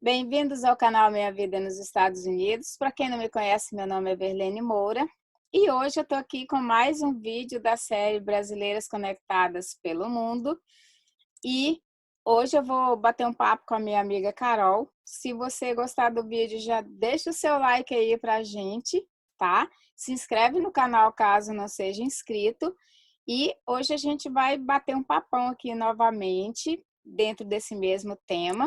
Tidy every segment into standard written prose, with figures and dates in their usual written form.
Bem-vindos ao canal Minha Vida nos Estados Unidos. Para quem não me conhece, meu nome é Verlene Moura e hoje eu estou aqui com mais um vídeo da série Brasileiras Conectadas pelo Mundo. E hoje eu vou bater um papo com a minha amiga Carol. Se você gostar do vídeo, já deixa o seu like aí pra gente, tá? Se inscreve no canal caso não seja inscrito. E hoje a gente vai bater um papão aqui novamente, dentro desse mesmo tema.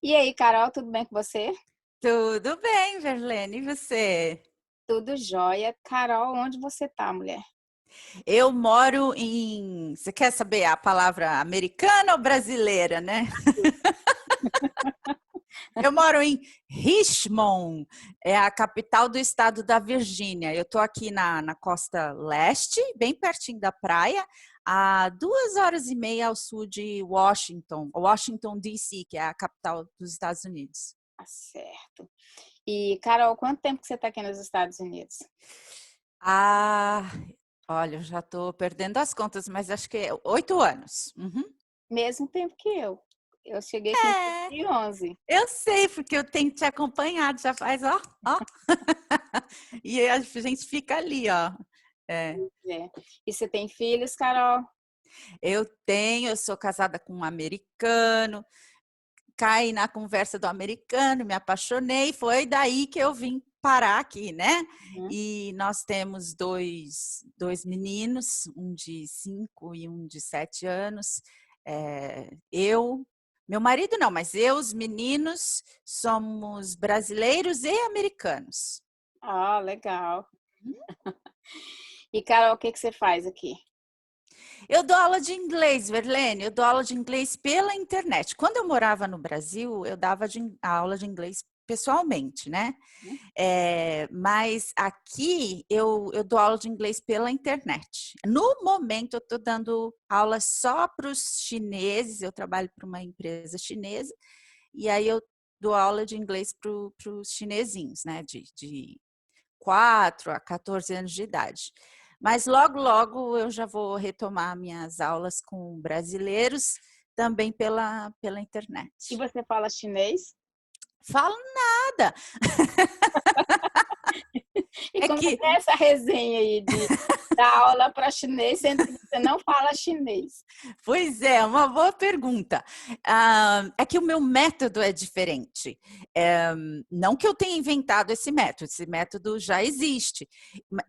E aí, Carol, tudo bem com você? Tudo bem, Verlene, e você? Tudo jóia. Carol, onde você tá, mulher? Eu moro em... Você quer saber a palavra americana ou brasileira, né? Eu moro em Richmond, é a capital do estado da Virgínia. Eu estou aqui na costa leste, bem pertinho da praia, a 2 horas e meia ao sul de Washington, D.C., que é a capital dos Estados Unidos. Tá certo. E, Carol, quanto tempo que você tá aqui nos Estados Unidos? Ah, olha, eu já estou perdendo as contas, mas acho que é 8 anos. Uhum. Mesmo tempo que eu. Eu cheguei aqui em É. 2011. Eu sei, porque eu tenho te acompanhado, já faz, ó. E a gente fica ali, ó. É. É. E você tem filhos, Carol? Eu sou casada com um americano, caí na conversa do americano, me apaixonei, foi daí que eu vim parar aqui, né? Uhum. E nós temos dois meninos, um de 5 e um de 7 anos. Meu marido não, mas eu, os meninos, somos brasileiros e americanos. Ah, legal. E, Carol, o que que você faz aqui? Eu dou aula de inglês, Verlene, eu dou aula de inglês pela internet. Quando eu morava no Brasil, eu dava aula de inglês pessoalmente, né? Mas aqui eu dou aula de inglês pela internet. No momento, eu estou dando aula só para os chineses, eu trabalho para uma empresa chinesa, e aí eu dou aula de inglês para os chinesinhos, né? De 4 a 14 anos de idade. Mas logo, logo eu já vou retomar minhas aulas com brasileiros, também pela E internet. você fala chinês? Falo nada. E É como é que que é essa resenha aí de dar aula para chinês, sendo que você não fala chinês? Pois é, uma boa pergunta. É que o meu método é diferente. Não que eu tenha inventado esse método já existe.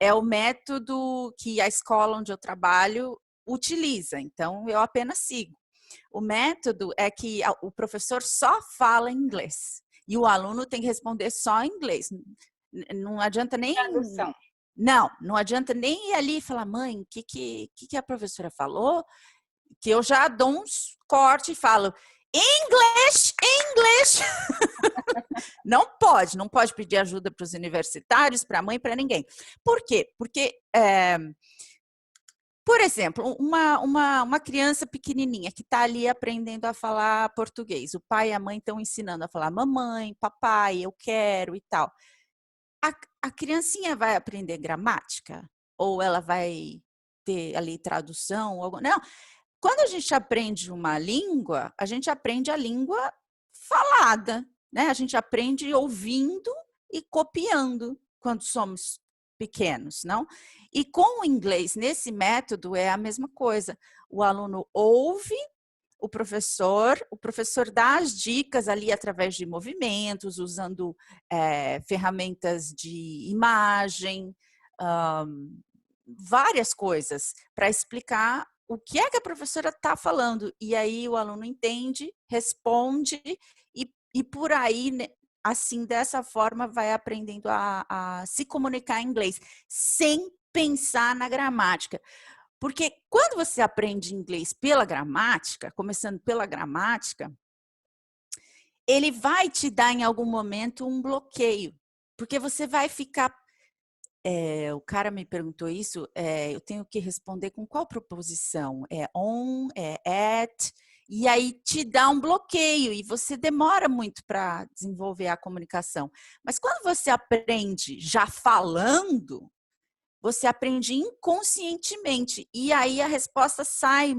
É o método que a escola onde eu trabalho utiliza, então eu apenas sigo. O método é que o professor só fala inglês e o aluno tem que responder só em inglês. Não adianta nem Tradução. não adianta nem ir ali e falar, mãe, o que a professora falou? Que eu já dou uns cortes e falo, inglês, inglês. Não pode pedir ajuda para os universitários, para a mãe, para ninguém. Por quê? Porque, por exemplo, uma criança pequenininha que está ali aprendendo a falar português, o pai e a mãe estão ensinando a falar mamãe, papai, eu quero e tal. A, a criancinha vai aprender gramática? Ou ela vai ter ali tradução? Não, quando a gente aprende uma língua, a gente aprende a língua falada, né? A gente aprende ouvindo e copiando quando somos pequenos, não? E com o inglês, nesse método, é a mesma coisa. O aluno ouve o professor dá as dicas ali através de movimentos, usando ferramentas de imagem, várias coisas para explicar o que é que a professora está falando. E aí o aluno entende, responde e por aí, assim, dessa forma, vai aprendendo a se comunicar em inglês, sem pensar na gramática. Porque quando você aprende inglês pela gramática, começando pela gramática, ele vai te dar em algum momento um bloqueio. Porque você vai ficar o cara me perguntou isso, eu tenho que responder com qual proposição? É on, é at, e aí te dá um bloqueio e você demora muito para desenvolver a comunicação. Mas quando você aprende já falando, você aprende inconscientemente. E aí a resposta sai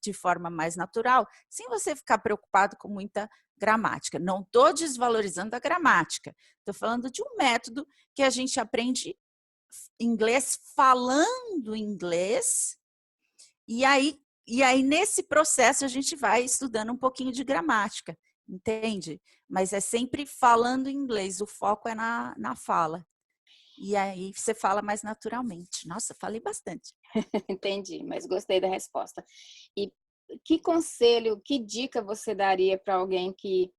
de forma mais natural, sem você ficar preocupado com muita gramática. Não estou desvalorizando a gramática. Estou falando de um método que a gente aprende inglês falando inglês. E aí, nesse processo, a gente vai estudando um pouquinho de gramática, entende? Mas é sempre falando inglês, o foco é na fala. E aí você fala mais naturalmente. Nossa, falei bastante. Entendi, mas gostei da resposta. E que conselho, que dica você daria para alguém que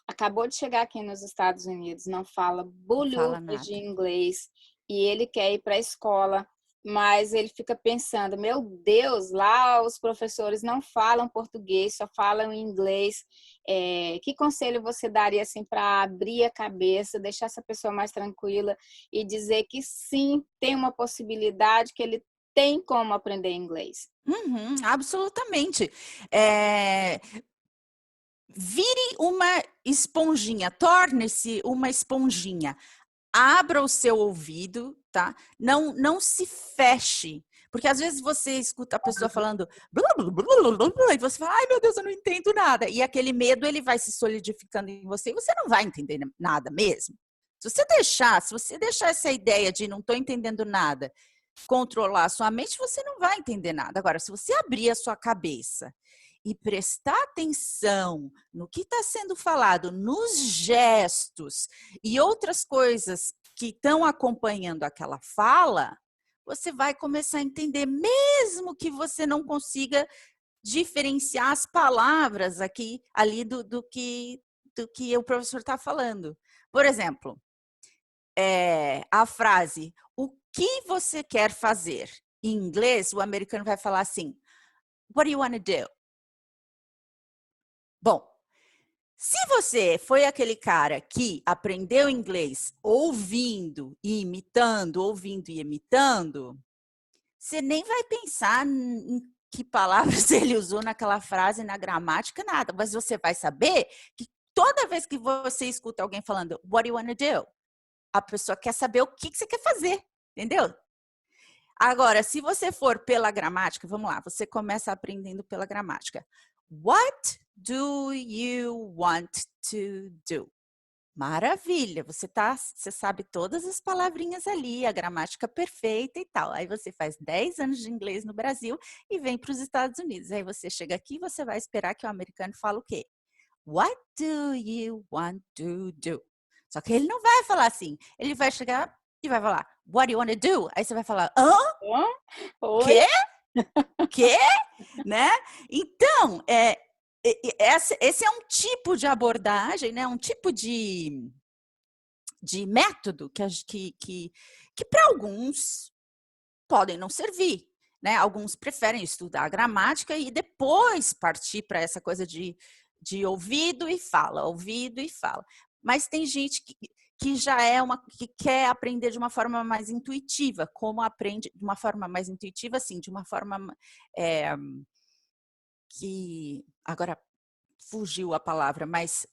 acabou de chegar aqui nos Estados Unidos, não fala Não fala bolhufas de nada. inglês e ele quer ir para a escola, mas ele fica pensando, meu Deus, lá os professores não falam português, só falam inglês. Que conselho você daria assim para abrir a cabeça, deixar essa pessoa mais tranquila e dizer que sim, tem uma possibilidade, que ele tem como aprender inglês? Uhum, absolutamente. Vire uma esponjinha, torne-se uma esponjinha. Abra o seu ouvido, tá? Não se feche. Porque às vezes você escuta a pessoa falando e você fala, ai meu Deus, eu não entendo nada. E aquele medo, ele vai se solidificando em você e você não vai entender nada mesmo. Se você deixar essa ideia de não estou entendendo nada controlar a sua mente, você não vai entender nada. Agora, se você abrir a sua cabeça e prestar atenção no que está sendo falado, nos gestos e outras coisas que estão acompanhando aquela fala, você vai começar a entender, mesmo que você não consiga diferenciar as palavras ali do que o professor está falando. Por exemplo, a frase, o que você quer fazer? Em inglês, o americano vai falar assim, what do you want to do? Bom, se você foi aquele cara que aprendeu inglês ouvindo e imitando, ouvindo e imitando, você nem vai pensar em que palavras ele usou naquela frase, na gramática, nada. Mas você vai saber que toda vez que você escuta alguém falando, what do you want to do? A pessoa quer saber o que você quer fazer, entendeu? Agora, se você for pela gramática, vamos lá, você começa aprendendo pela gramática. What do you want to do? Maravilha, você sabe todas as palavrinhas ali, a gramática perfeita e tal. Aí você faz 10 anos de inglês no Brasil e vem para os Estados Unidos. Aí você chega aqui e você vai esperar que o americano fale o quê? What do you want to do? Só que ele não vai falar assim. Ele vai chegar e vai falar, what do you want to do? Aí você vai falar, hã? Hã? Oi? Quê? Quê? Né? Então, esse é um tipo de abordagem, né? Um tipo de método que para alguns podem não servir. Né? Alguns preferem estudar a gramática e depois partir para essa coisa de ouvido e fala, ouvido e fala. Mas tem gente que já que quer aprender de uma forma mais intuitiva. Como aprende de uma forma mais intuitiva, assim, de uma forma que agora fugiu a palavra, mas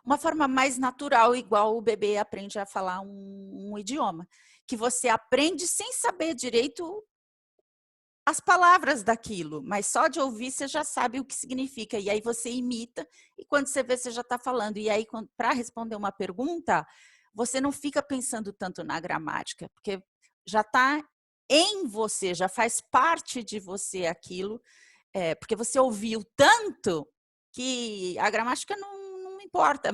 uma forma mais natural, igual o bebê aprende a falar um idioma, que você aprende sem saber direito as palavras daquilo, mas só de ouvir você já sabe o que significa, e aí você imita, e quando você vê, você já está falando. E aí, para responder uma pergunta, você não fica pensando tanto na gramática, porque já está em você, já faz parte de você aquilo, porque você ouviu tanto que a gramática não importa.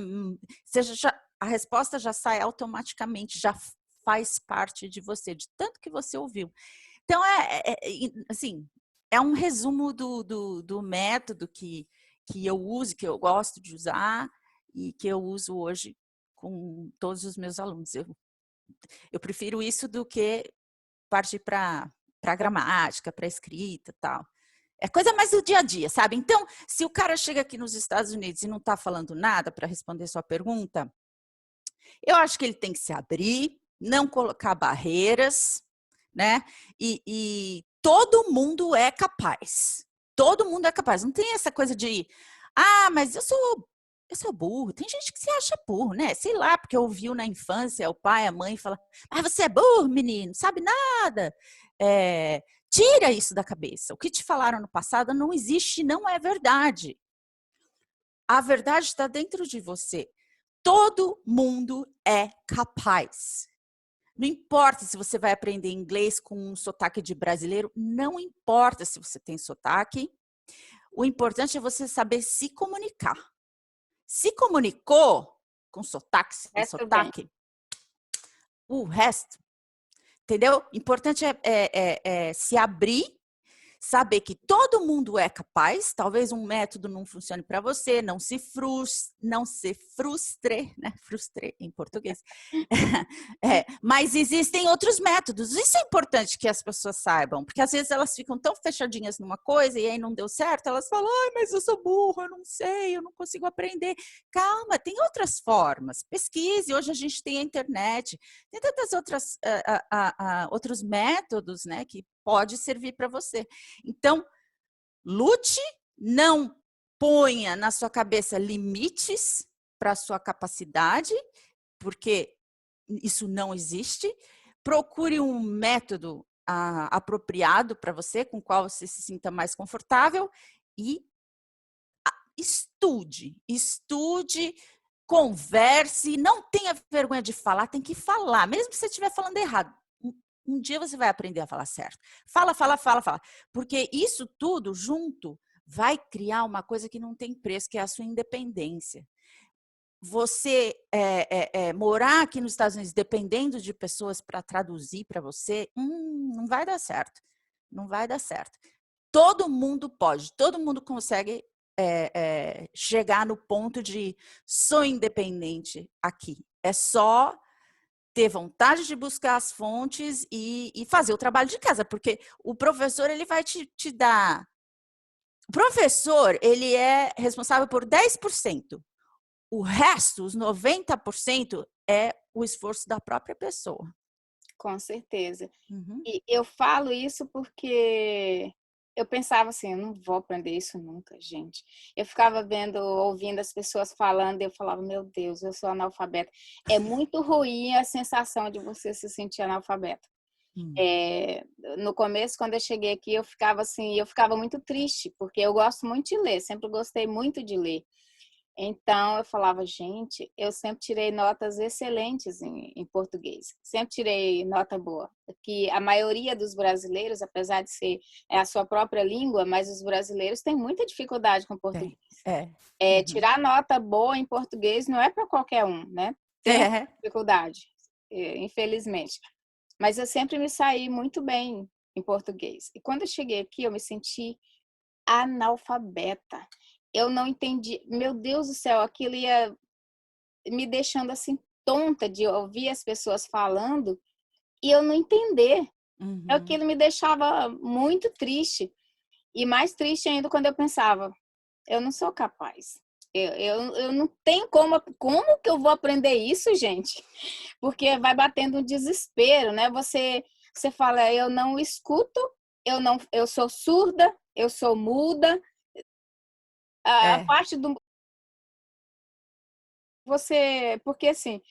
A resposta já sai automaticamente, já faz parte de você, de tanto que você ouviu. Então, assim, é um resumo do método que eu uso, que eu gosto de usar e que eu uso hoje com todos os meus alunos. Eu prefiro isso do que partir para a gramática, para a escrita e tal. É coisa mais do dia a dia, sabe? Então, se o cara chega aqui nos Estados Unidos e não está falando nada para responder sua pergunta, eu acho que ele tem que se abrir, não colocar barreiras, né? E todo mundo é capaz. Todo mundo é capaz. Não tem essa coisa de, mas eu sou eu sou burro. Tem gente que se acha burro, né? Sei lá, porque ouviu na infância o pai, a mãe falar, ah, você é burro, menino, não sabe nada. Tira isso da cabeça. O que te falaram no passado não existe, não é verdade. A verdade está dentro de você. Todo mundo é capaz. Não importa se você vai aprender inglês com um sotaque de brasileiro, não importa se você tem sotaque. O importante é você saber se comunicar. Se comunicou com sotaque, sem Resto bem. sotaque, o resto, entendeu? O importante é se abrir, saber que todo mundo é capaz, talvez um método não funcione para você, não se frustre, né? Frustre em português. Mas existem outros métodos. Isso é importante que as pessoas saibam, porque às vezes elas ficam tão fechadinhas numa coisa e aí não deu certo, elas falam, ai, mas eu sou burra, eu não sei, eu não consigo aprender. Calma, tem outras formas. Pesquise, hoje a gente tem a internet, tem tantas outras outros métodos, né, que pode servir para você. Então, lute, não ponha na sua cabeça limites para a sua capacidade, porque isso não existe. Procure um método apropriado para você, com o qual você se sinta mais confortável e estude, converse, não tenha vergonha de falar, tem que falar, mesmo que você estiver falando errado. Um dia você vai aprender a falar certo. Fala. Porque isso tudo junto vai criar uma coisa que não tem preço, que é a sua independência. Você morar aqui nos Estados Unidos dependendo de pessoas para traduzir para você, não vai dar certo. Não vai dar certo. Todo mundo pode, todo mundo consegue chegar no ponto de sou independente aqui. É só ter vontade de buscar as fontes e fazer o trabalho de casa, porque o professor ele vai te dar... O professor ele é responsável por 10%. O resto, os 90%, é o esforço da própria pessoa. Com certeza. Uhum. E eu falo isso porque eu pensava assim, eu não vou aprender isso nunca, gente. Eu ficava ouvindo as pessoas falando, e eu falava, meu Deus, eu sou analfabeta. É muito ruim a sensação de você se sentir analfabeta. No começo, quando eu cheguei aqui, eu ficava muito triste, porque eu gosto muito de ler, sempre gostei muito de ler. Então, eu falava, gente, eu sempre tirei notas excelentes em português. Sempre tirei nota boa. Que a maioria dos brasileiros, apesar de ser a sua própria língua, mas os brasileiros têm muita dificuldade com português. Tirar nota boa em português não é para qualquer um, né? Tem dificuldade, infelizmente. Mas eu sempre me saí muito bem em português. E quando eu cheguei aqui, eu me senti analfabeta. Eu não entendi. Meu Deus do céu, aquilo ia me deixando assim tonta de ouvir as pessoas falando e eu não entender. Aquilo me deixava muito triste. E mais triste ainda quando eu pensava, eu não sou capaz. Eu não tenho como que eu vou aprender isso, gente? Porque vai batendo um desespero, né? Você fala, eu não escuto, eu sou surda, eu sou muda. A parte do porque assim,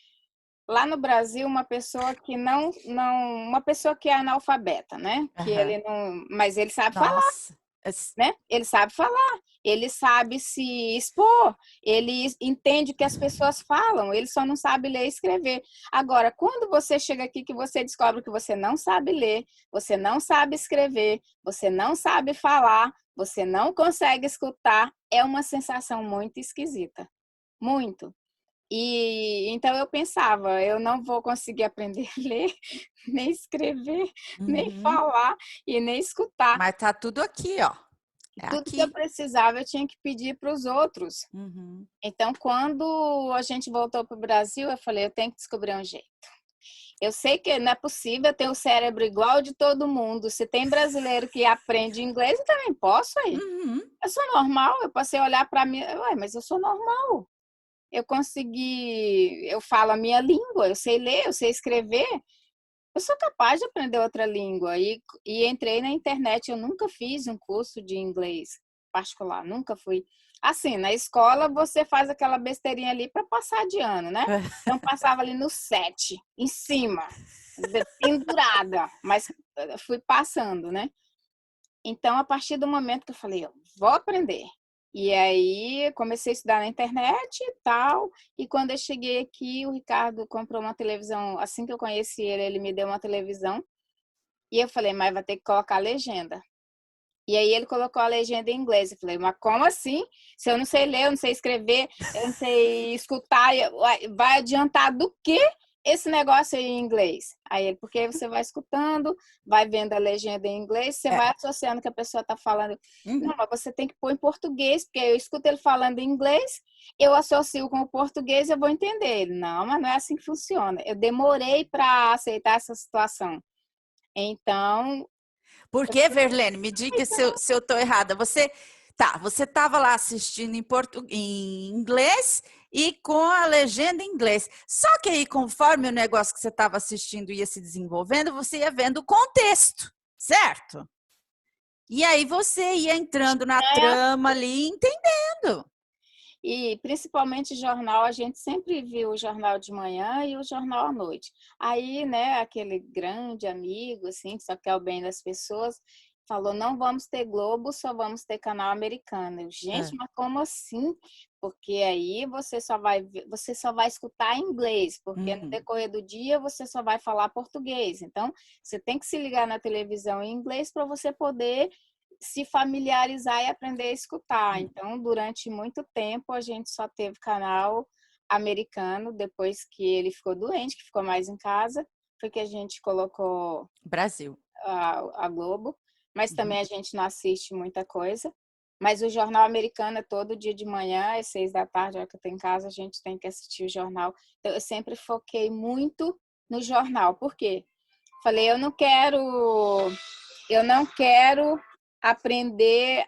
lá no Brasil, uma pessoa que uma pessoa que é analfabeta, né? Que ele não, mas ele sabe falar, né? Ele sabe falar, ele sabe se expor, ele entende o que as pessoas falam, ele só não sabe ler e escrever. Agora, quando você chega aqui que você descobre que você não sabe ler, você não sabe escrever, você não sabe falar, você não consegue escutar, é uma sensação muito esquisita. Muito. E então eu pensava, eu não vou conseguir aprender a ler, nem escrever, nem falar e nem escutar. Mas tá tudo aqui, ó. Tudo que eu precisava eu tinha que pedir para os outros. Então, quando a gente voltou para o Brasil, eu falei, eu tenho que descobrir um jeito. Eu sei que não é possível ter o cérebro igual de todo mundo. Se tem brasileiro que aprende inglês, eu também posso aí. Eu sou normal, eu passei a olhar para mim, mas eu sou normal. Eu falo a minha língua, eu sei ler, eu sei escrever, eu sou capaz de aprender outra língua. E entrei na internet, eu nunca fiz um curso de inglês particular, nunca fui Assim, na escola você faz aquela besteirinha ali para passar de ano, né? Então passava ali no 7, em cima, pendurada, mas fui passando, né? Então, a partir do momento que eu falei, eu vou aprender. E aí, comecei a estudar na internet e tal. E quando eu cheguei aqui, o Ricardo comprou uma televisão. Assim que eu conheci ele, ele me deu uma televisão. E eu falei, mas vai ter que colocar a legenda. E aí ele colocou a legenda em inglês. Eu falei, mas como assim? Se eu não sei ler, eu não sei escrever, eu não sei escutar, vai adiantar do quê esse negócio aí em inglês? Aí ele, porque você vai escutando, vai vendo a legenda em inglês, você vai associando que a pessoa está falando. Não, mas você tem que pôr em português, porque eu escuto ele falando em inglês, eu associo com o português, eu vou entender. Ele, não, mas não é assim que funciona. Eu demorei para aceitar essa situação. Então, Por que, Verlene? Me diga se eu estou errada. Você estava lá assistindo em inglês e com a legenda em inglês. Só que aí, conforme o negócio que você estava assistindo ia se desenvolvendo, você ia vendo o contexto, certo? E aí você ia entrando na trama ali, entendendo. E principalmente jornal, a gente sempre viu o jornal de manhã e o jornal à noite. Aí, né, aquele grande amigo, assim, que só quer o bem das pessoas, falou: não vamos ter Globo, só vamos ter canal americano. Eu, gente, mas como assim? Porque aí você só vai escutar em inglês, porque no decorrer do dia você só vai falar português. Então, você tem que se ligar na televisão em inglês para você poder se familiarizar e aprender a escutar. Então, durante muito tempo, a gente só teve canal americano. Depois que ele ficou doente, que ficou mais em casa, foi que a gente colocou Brasil. A Globo. Mas também a gente não assiste muita coisa. Mas o jornal americano é todo dia de manhã, às 6 da tarde, a hora que eu estou em casa, a gente tem que assistir o jornal. Então, eu sempre foquei muito no jornal. Por quê? Falei, eu não quero aprender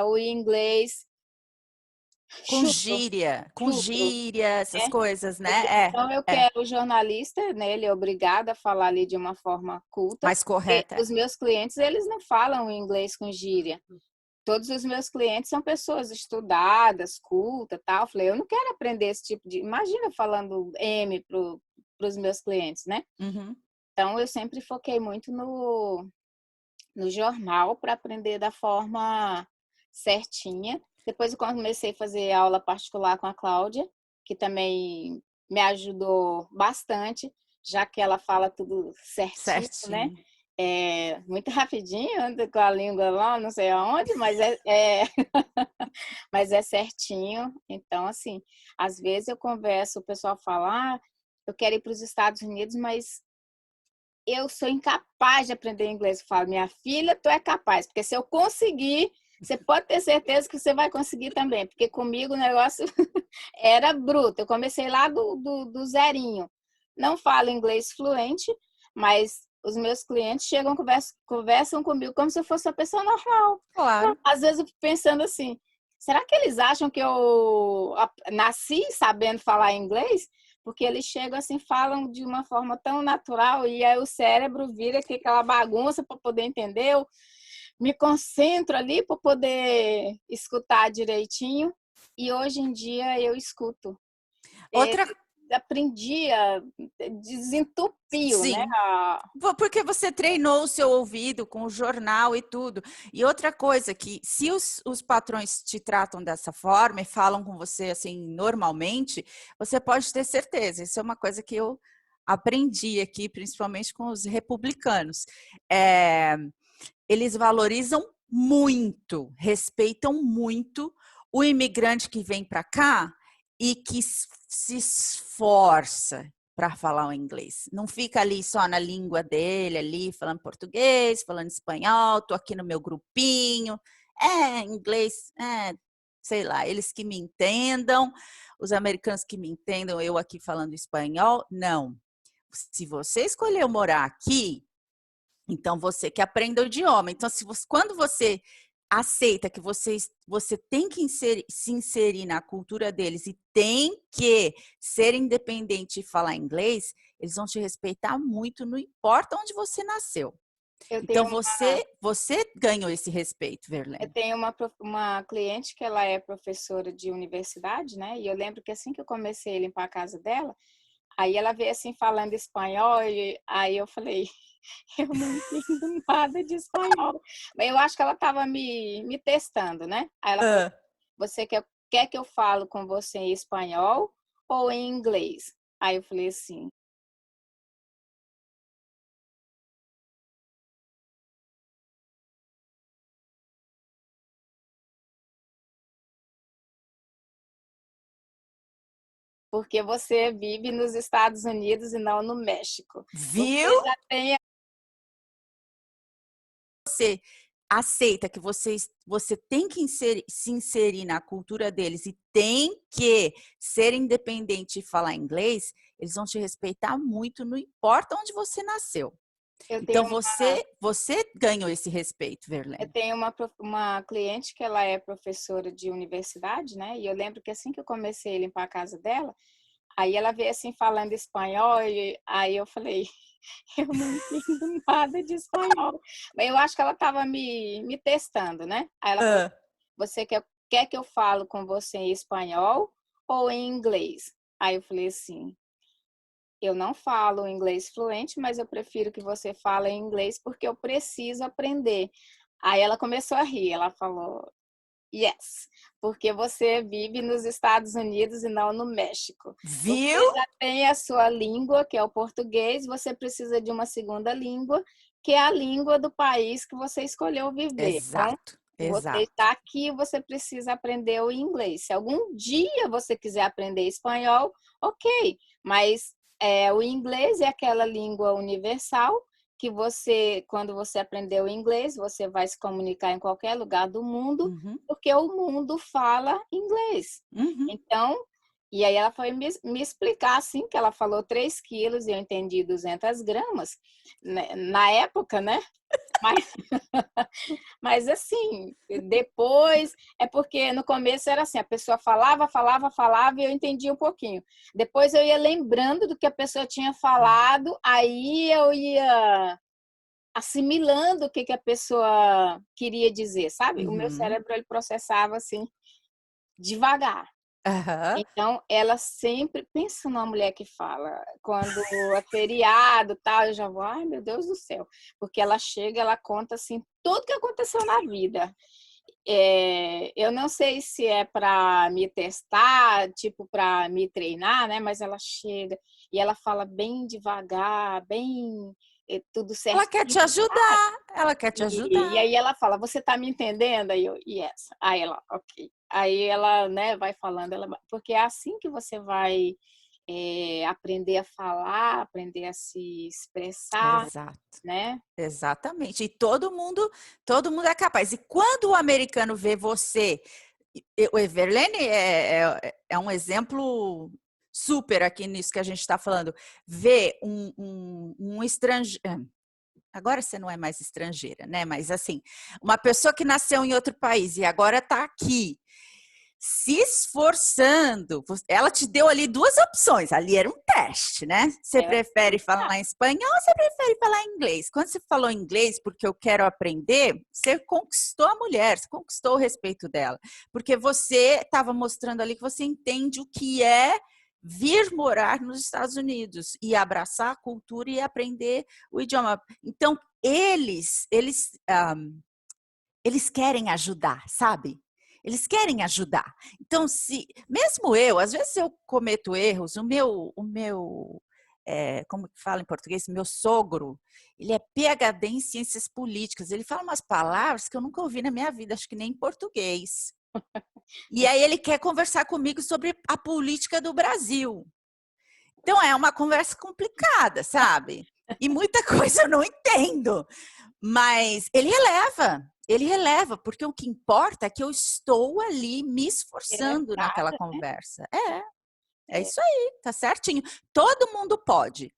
o inglês Com chucro, gíria, chucro, essas né? coisas, Porque né? então eu quero o jornalista, né? Ele é obrigado a falar ali de uma forma culta. Mais Porque correta. os meus clientes, eles não falam inglês com gíria. Todos os meus clientes são pessoas estudadas, cultas, tal. Eu falei, eu não quero aprender esse tipo de... Imagina falando M para os meus clientes, né? Então, eu sempre foquei muito no jornal para aprender da forma certinha. Depois eu comecei a fazer aula particular com a Cláudia, que também me ajudou bastante, já que ela fala tudo certinho, né? Certinho. Muito rapidinho, anda com a língua lá, não sei aonde, mas mas é certinho. Então, assim, às vezes eu converso, o pessoal fala, eu quero ir para os Estados Unidos, mas eu sou incapaz de aprender inglês. Eu falo, minha filha, tu é capaz, porque se eu conseguir, você pode ter certeza que você vai conseguir também, porque comigo o negócio era bruto. Eu comecei lá do zerinho. Não falo inglês fluente, mas os meus clientes chegam, conversam comigo como se eu fosse uma pessoa normal. Claro. Às vezes eu fico pensando assim, será que eles acham que eu nasci sabendo falar inglês? Porque eles chegam assim, falam de uma forma tão natural e aí o cérebro vira aquela bagunça para poder entender. Eu me concentro ali para poder escutar direitinho e hoje em dia eu escuto. Outra... Aprendi desentupiu, né? Sim. Porque você treinou o seu ouvido com o jornal e tudo. E outra coisa que, se os patrões te tratam dessa forma e falam com você assim normalmente, você pode ter certeza. Isso é uma coisa que eu aprendi aqui, principalmente com os republicanos. Eles valorizam muito, respeitam muito o imigrante que vem para cá e que se esforça para falar o inglês. Não fica ali só na língua dele, ali falando português, falando espanhol, tô aqui no meu grupinho, inglês, sei lá, eles que me entendam, os americanos que me entendam, eu aqui falando espanhol, não. Se você escolheu morar aqui, então você que aprenda o idioma. Então, quando você aceita que você tem que se inserir na cultura deles e tem que ser independente e falar inglês, eles vão te respeitar muito, não importa onde você nasceu. Eu Então, tenho você ganhou esse respeito, Eu Verlene. tenho uma cliente que ela é professora de universidade, né? E eu lembro que assim que eu comecei a limpar a casa dela, aí ela veio assim falando espanhol, e aí eu falei, eu não entendo nada de espanhol. Mas eu acho que ela estava me testando, né? Aí ela falou, Ah. você quer que eu falo com você em espanhol ou em inglês? Aí eu falei assim, porque você vive nos Estados Unidos e não no México. Você Viu? já tem Você aceita que você tem que se inserir na cultura deles e tem que ser independente e falar inglês, eles vão te respeitar muito, não importa onde você nasceu. eu Então, tenho você ganhou esse respeito, Eu Verlene. tenho uma cliente que ela é professora de universidade, né? E eu lembro que assim que eu comecei a limpar a casa dela, aí ela veio assim falando espanhol, e aí eu falei, eu não entendo nada de espanhol. Mas eu acho que ela estava me testando, né? Aí ela falou, Ah. você quer que eu falo com você em espanhol ou em inglês? Aí eu falei assim, eu não falo inglês fluente, mas eu prefiro que você fale em inglês porque eu preciso aprender. Aí ela começou a rir, ela falou, yes, porque você vive nos Estados Unidos e não no México. Você Viu? já tem a sua língua, que é o português, você precisa de uma segunda língua, que é a língua do país que você escolheu viver. Então, Exato, você exato. está aqui, você precisa aprender o inglês. Se algum dia você quiser aprender espanhol, ok, mas o inglês é aquela língua universal que você, quando você aprendeu inglês, você vai se comunicar em qualquer lugar do mundo, Uhum, porque o mundo fala inglês. uhum. Então, e aí ela foi me explicar assim, que ela falou 3 quilos e eu entendi 200 gramas, né, na época, né? Mas, mas assim, depois, é porque no começo era assim, a pessoa falava e eu entendia um pouquinho. Depois eu ia lembrando do que a pessoa tinha falado, aí eu ia assimilando o que a pessoa queria dizer, sabe? O meu Uhum. cérebro ele processava assim devagar. Aham. Então, ela sempre pensa numa mulher que fala, quando é feriado, tal, eu já vou, ai, meu Deus do céu, porque ela chega, ela conta assim tudo que aconteceu na vida. Eu não sei se é para me testar, tipo para me treinar, né? Mas ela chega e ela fala bem devagar, bem tudo Ela quer te certinho. ajudar, ela quer te E ajudar. aí ela fala, você tá me entendendo? Aí eu, yes. Aí ela, ok. Aí ela, né, vai falando, porque é assim que você vai aprender a falar, aprender a se expressar, Exato. né? Exatamente. E todo mundo é capaz. E quando o americano vê você, o Everlane é um exemplo super aqui nisso que a gente está falando. Vê um estrangeiro. Agora você não é mais estrangeira, né? Mas assim, uma pessoa que nasceu em outro país e agora está aqui se esforçando. Ela te deu ali duas opções. Ali era um teste, né? Você Ela prefere falar em espanhol ou você prefere falar em inglês? Quando você falou inglês porque eu quero aprender, você conquistou a mulher, você conquistou o respeito dela. Porque você estava mostrando ali que você entende o que é vir morar nos Estados Unidos e abraçar a cultura e aprender o idioma. Então, eles querem ajudar, sabe? Eles querem ajudar. Então, se mesmo eu, às vezes eu cometo erros, como que fala em português? Meu sogro, ele é PhD em ciências políticas. Ele fala umas palavras que eu nunca ouvi na minha vida, acho que nem em português. E aí ele quer conversar comigo sobre a política do Brasil. Então é uma conversa complicada, sabe? E muita coisa eu não entendo. Mas ele releva, porque o que importa é que eu estou ali me é esforçando naquela educada, né? conversa. É É, isso aí, tá certinho. Todo mundo pode.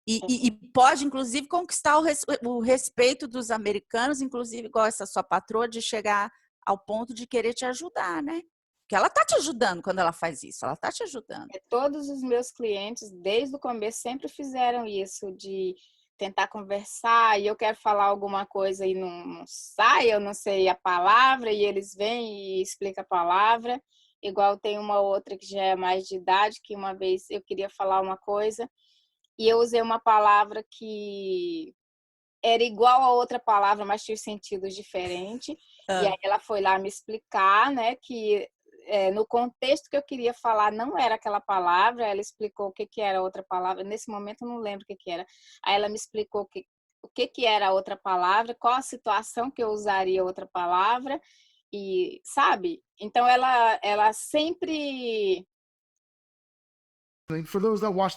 E pode, inclusive, conquistar o respeito dos americanos, inclusive, igual essa sua patroa, de chegar ao ponto de querer te ajudar, né? Porque ela tá te ajudando quando ela faz isso, ela tá te ajudando. todos os meus clientes, desde o começo, sempre fizeram isso, de tentar conversar e eu quero falar alguma coisa e não sai, eu não sei a palavra e eles vêm e explicam a palavra. Igual tem uma outra que já é mais de idade, que uma vez eu queria falar uma coisa e eu usei uma palavra que era igual a outra palavra, mas tinha sentido diferente. E aí ela foi lá me explicar, né, que no contexto que eu queria falar não era aquela palavra. Ela explicou o que que era outra palavra. Nesse momento eu não lembro o que que era. Aí ela me explicou o que que era a outra palavra, qual a situação que eu usaria outra palavra e, sabe? Então ela sempre For those that watch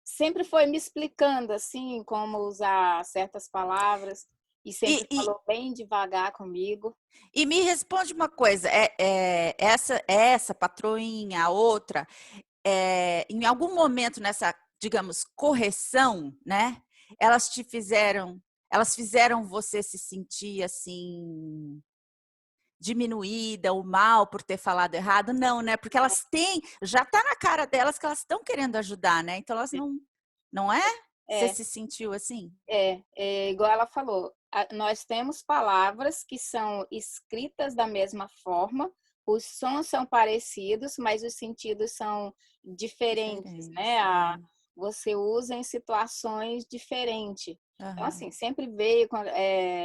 sempre foi me explicando assim como usar certas palavras e sempre E, falou bem devagar comigo. e me responde uma coisa, essa patroinha, a outra, em algum momento nessa, digamos, correção, né? Elas fizeram você se sentir assim diminuída ou mal por ter falado errado? Não, né? Porque elas têm, já está na cara delas que elas estão querendo ajudar, né? Então elas não é? Você É, se sentiu assim? igual ela falou, nós temos palavras que são escritas da mesma forma, os sons são parecidos, mas os sentidos são diferentes, né? Diferentes, é. Você usa em situações diferentes. Então, Aham. assim, sempre veio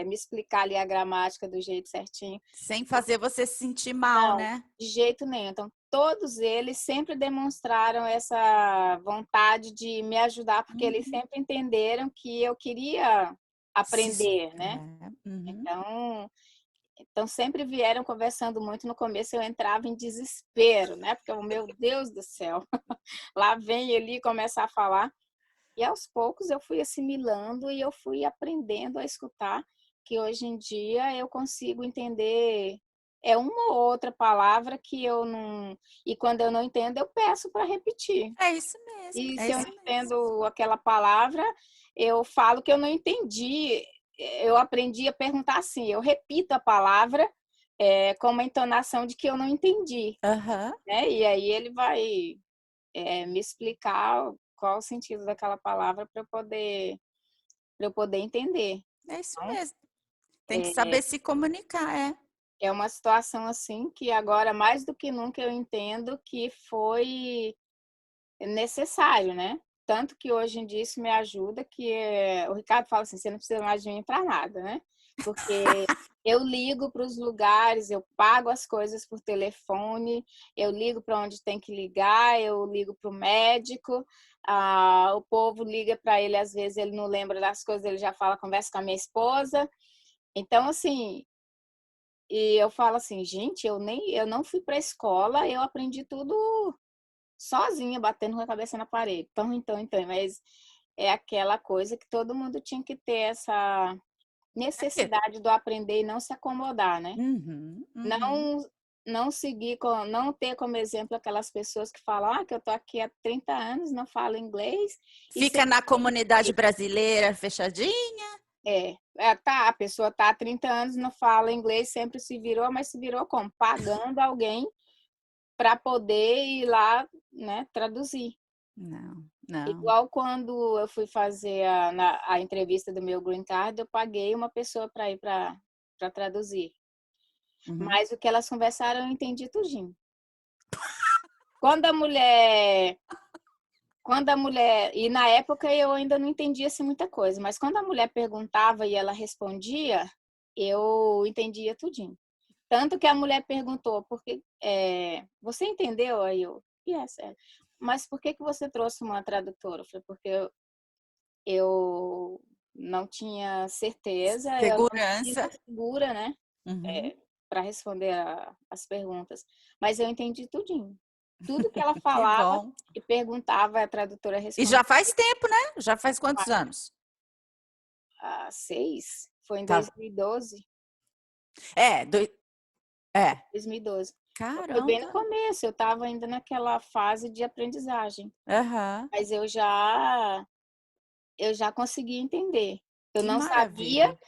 me explicar ali a gramática do jeito certinho. Sem fazer você se sentir mal, Não, né? de jeito nenhum. Então, todos eles sempre demonstraram essa vontade de me ajudar, porque eles Uhum. sempre entenderam que eu queria aprender, né? Uhum. Então sempre vieram conversando muito. No começo eu entrava em desespero, né? Porque, meu Deus do céu, lá vem ele começar a falar. E aos poucos eu fui assimilando e eu fui aprendendo a escutar, que hoje em dia eu consigo entender uma ou outra palavra que eu não. E quando eu não entendo, eu peço para repetir. É isso mesmo, E é se eu não isso mesmo. entendo aquela palavra, eu falo que eu não entendi. Eu aprendi a perguntar assim, eu repito a palavra com uma entonação de que eu não entendi, Aham, né? E aí ele vai me explicar qual o sentido daquela palavra para eu poder entender. é isso Então, mesmo. Tem que saber se comunicar, é. é uma situação assim que agora mais do que nunca eu entendo que foi necessário, né? Tanto que hoje em dia isso me ajuda, que o Ricardo fala assim, você não precisa mais de mim para nada, né? Porque eu ligo para os lugares, eu pago as coisas por telefone, eu ligo para onde tem que ligar, eu ligo para o médico, o povo liga para ele, às vezes ele não lembra das coisas, ele já fala, conversa com a minha esposa. Então, assim, e eu falo assim, gente, eu não fui para a escola, eu aprendi tudo sozinha, batendo com a cabeça na parede. Então, mas é aquela coisa que todo mundo tinha que ter essa Aqui. necessidade do aprender e não se acomodar, né? Uhum, uhum. Não não seguir não ter como exemplo aquelas pessoas que falam que eu tô aqui há 30 anos, não falo inglês e Fica sempre na comunidade brasileira fechadinha? tá, a pessoa tá há 30 anos, não fala inglês, sempre se virou, mas se virou como? Pagando alguém para poder ir lá, né, traduzir. Não, não. Igual quando eu fui fazer a entrevista do meu green card, eu paguei uma pessoa para ir para traduzir. Uhum. Mas o que elas conversaram, eu entendi tudinho. Quando a mulher, e na época eu ainda não entendia assim, muita coisa, mas quando a mulher perguntava e ela respondia, eu entendia tudinho. Tanto que a mulher perguntou, porque você entendeu? Aí eu, yes, mas por que você trouxe uma tradutora? Eu falei, porque eu não tinha certeza, eu não me Segurança. sinto segura, né, Uhum. para responder as perguntas. Mas eu entendi tudinho. Tudo que ela Que falava bom. e perguntava, a tradutora E respondia. já faz tempo, né? Já faz quantos anos? 6, foi em Tá. 2012. É, 2012. Então, foi bem no Caramba. começo, eu estava ainda naquela fase de aprendizagem, Aham. mas eu já consegui entender. Eu Que não sabia maravilha.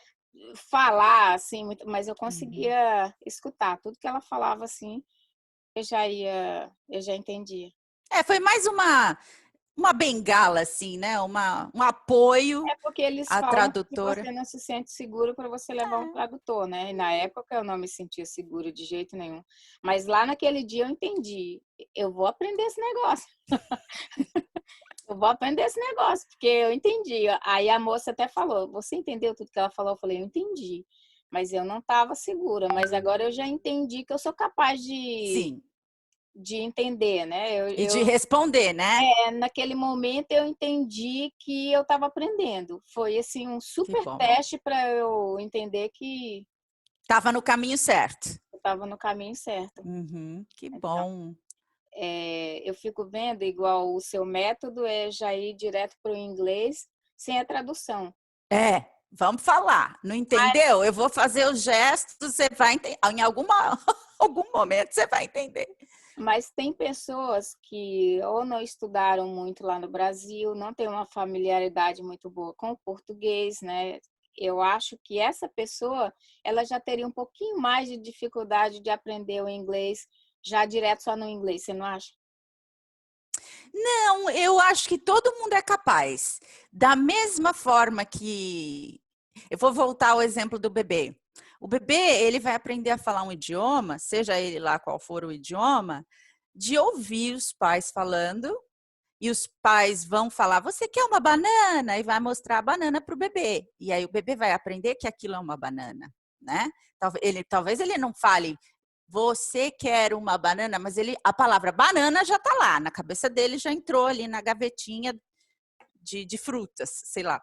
falar assim muito, mas eu Uhum. conseguia escutar tudo que ela falava assim, eu já entendia. Foi mais uma bengala, assim, né? Um apoio É porque eles à falam que se tradutora. você não se sente seguro para você levar um É. tradutor, né? E na época eu não me sentia segura de jeito nenhum. Mas lá naquele dia eu entendi. Eu vou aprender esse negócio. Eu vou aprender esse negócio, porque eu entendi. Aí a moça até falou: Você entendeu tudo que ela falou? Eu falei: Eu entendi. Mas eu não estava segura. Mas agora eu já entendi que eu sou capaz Sim. de entender, né? E de responder, né? Naquele momento eu entendi que eu estava aprendendo. Foi assim um Que super bom. teste para eu entender que Estava no caminho certo. eu estava no caminho certo. Uhum, que Então, bom. eu fico vendo igual o seu método é já ir direto para o inglês sem a tradução. Vamos falar. Não entendeu? Eu vou fazer os gestos, você vai entender. Em algum momento você vai entender. Mas tem pessoas que ou não estudaram muito lá no Brasil, não tem uma familiaridade muito boa com o português, né? Eu acho que essa pessoa, ela já teria um pouquinho mais de dificuldade de aprender o inglês já direto só no inglês, você não acha? Não, eu acho que todo mundo é capaz. Da mesma forma que... Eu vou voltar ao exemplo do bebê. O bebê, ele vai aprender a falar um idioma, seja ele lá qual for o idioma, de ouvir os pais falando, e os pais vão falar, você quer uma banana? E vai mostrar a banana para o bebê. E aí o bebê vai aprender que aquilo é uma banana, né? Talvez ele não fale, você quer uma banana, mas a palavra banana já está lá, na cabeça dele já entrou ali na gavetinha de frutas, sei lá.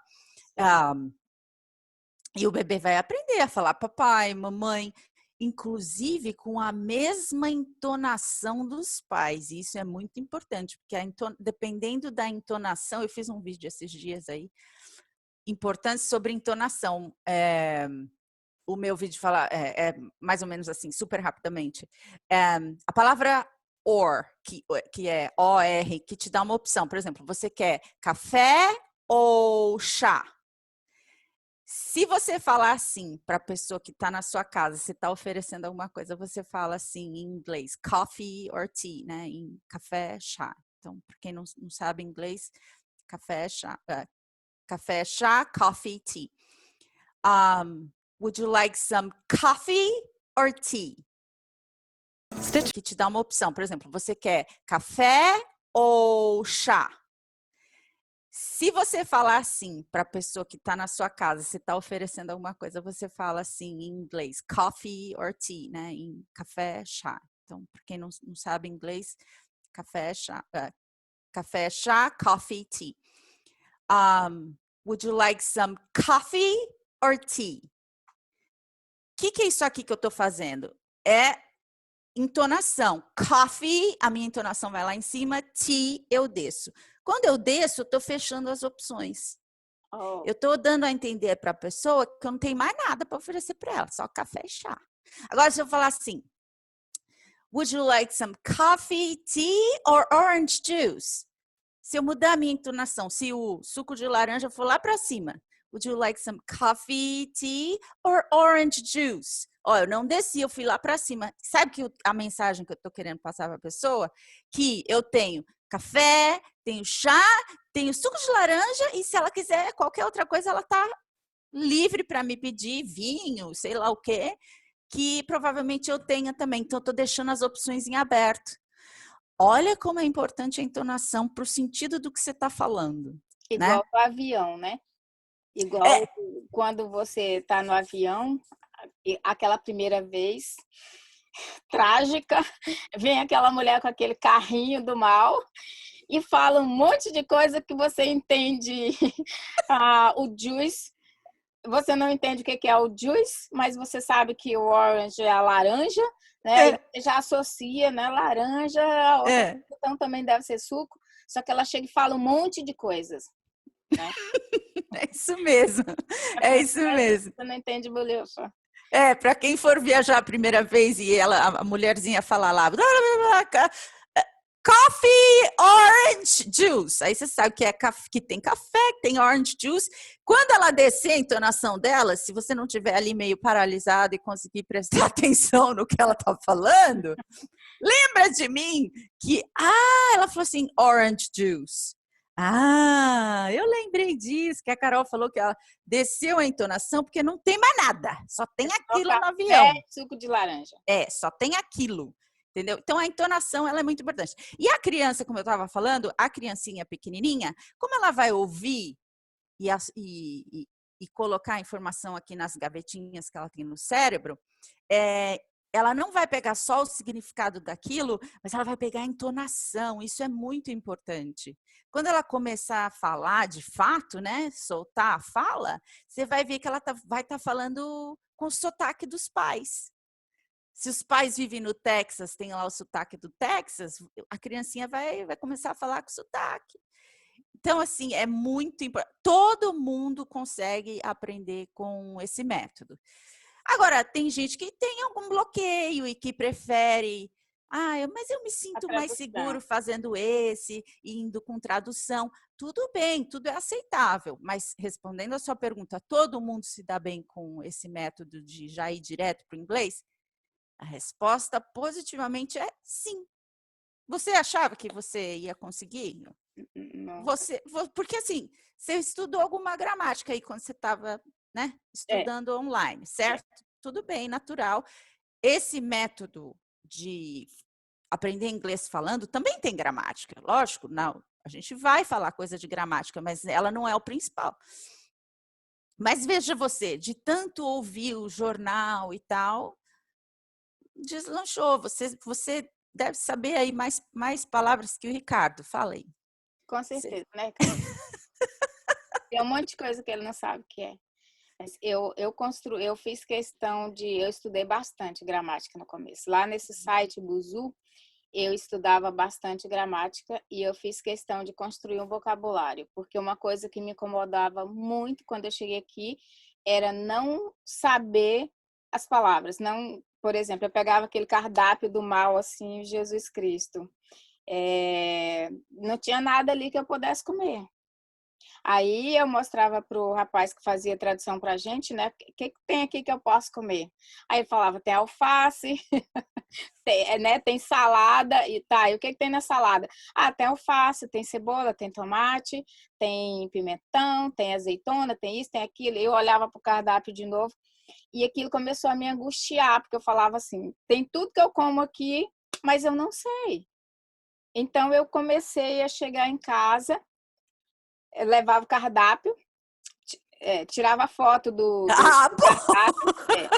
E o bebê vai aprender a falar papai, mamãe, inclusive com a mesma entonação dos pais. E isso é muito importante, porque dependendo da entonação, eu fiz um vídeo esses dias aí, importante sobre entonação. O meu vídeo fala, mais ou menos assim, super rapidamente. A palavra or, que é OR, que te dá uma opção. Por exemplo, você quer café ou chá? Se você falar assim para a pessoa que está na sua casa, você está oferecendo alguma coisa, você fala assim em inglês, coffee or tea, né? Em café, chá. Então, para quem não sabe inglês, café, chá, coffee, tea. Would you like some coffee or tea? Que te dá uma opção. Por exemplo, você quer café ou chá? Se você falar assim para a pessoa que está na sua casa, você está oferecendo alguma coisa, você fala assim em inglês, coffee or tea, né? Em café, chá. Então, para quem não sabe inglês, café, chá, coffee, tea. Would you like some coffee or tea? O que é isso aqui que eu estou fazendo? É entonação. Coffee, a minha entonação vai lá em cima, tea, eu desço. Quando eu desço, eu estou fechando as opções. Eu estou dando a entender para a pessoa que eu não tenho mais nada para oferecer para ela, só café e chá. Agora, se eu falar assim, would you like some coffee, tea or orange juice? Se eu mudar a minha entonação, se o suco de laranja for lá para cima, would you like some coffee, tea or orange juice? Eu não desci, eu fui lá para cima. Sabe que a mensagem que eu estou querendo passar para a pessoa? Que eu tenho café, tenho chá, tenho suco de laranja e se ela quiser qualquer outra coisa, ela está livre para me pedir vinho, sei lá o quê, que provavelmente eu tenha também. Então, eu estou deixando as opções em aberto. Olha como é importante a entonação para o sentido do que você está falando. Igual Né? no avião, né? Igual quando você está no avião, aquela primeira vez trágica, vem aquela mulher com aquele carrinho do mal e fala um monte de coisa que você entende o juice. Você não entende o que é o juice, mas você sabe que o orange é a laranja, né? E já associa, né? Laranja, a outra então também deve ser suco. Só que ela chega e fala um monte de coisas, né? É isso mesmo. É isso mesmo. Você não entende bolhufa. Para quem for viajar a primeira vez e a mulherzinha falar lá, coffee, orange juice. Aí você sabe que, que tem café, que tem orange juice. Quando ela descer a entonação dela, se você não estiver ali meio paralisado e conseguir prestar atenção no que ela está falando, lembra de mim que, ela falou assim, orange juice. Eu lembrei disso, que a Carol falou que ela desceu a entonação porque não tem mais nada, só tem aquilo no avião. Suco de laranja. Só tem aquilo, entendeu? Então a entonação ela é muito importante. E a criança, como eu estava falando, a criancinha pequenininha, como ela vai ouvir e colocar a informação aqui nas gavetinhas que ela tem no cérebro, ela não vai pegar só o significado daquilo, mas ela vai pegar a entonação. Isso é muito importante. Quando ela começar a falar de fato, né, soltar a fala, você vai ver que ela vai estar falando com o sotaque dos pais. Se os pais vivem no Texas, tem lá o sotaque do Texas, a criancinha vai começar a falar com sotaque. Então, assim, é muito importante. Todo mundo consegue aprender com esse método. Agora, tem gente que tem algum bloqueio e que prefere... mas eu me sinto mais seguro fazendo indo com tradução. Tudo bem, tudo é aceitável. Mas, respondendo a sua pergunta, todo mundo se dá bem com esse método de já ir direto para o inglês? A resposta positivamente é sim. Você achava que você ia conseguir? Não. Porque assim, você estudou alguma gramática aí quando você estava, né, estudando online, certo? Tudo bem, natural. Esse método de aprender inglês falando também tem gramática, lógico, não. A gente vai falar coisa de gramática, mas ela não é o principal. Mas veja você, de tanto ouvir o jornal e tal, deslanchou. Você deve saber aí mais palavras que o Ricardo. Fala aí. Com certeza, né? Tem um monte de coisa que ele não sabe o que é. Mas eu fiz questão eu estudei bastante gramática no começo. Lá nesse site Buzu, eu estudava bastante gramática e eu fiz questão de construir um vocabulário, porque uma coisa que me incomodava muito quando eu cheguei aqui era não saber as palavras. Não, por exemplo, eu pegava aquele cardápio do mal, assim, Jesus Cristo. Não tinha nada ali que eu pudesse comer. Aí eu mostrava para o rapaz que fazia tradução para a gente, né? O que tem aqui que eu posso comer? Aí ele falava, tem alface, tem salada, e tá, e o que tem na salada? Tem alface, tem cebola, tem tomate, tem pimentão, tem azeitona, tem isso, tem aquilo. Eu olhava para o cardápio de novo e aquilo começou a me angustiar, porque eu falava assim, tem tudo que eu como aqui, mas eu não sei. Então eu comecei a chegar em casa, levava o cardápio, tirava foto do cardápio.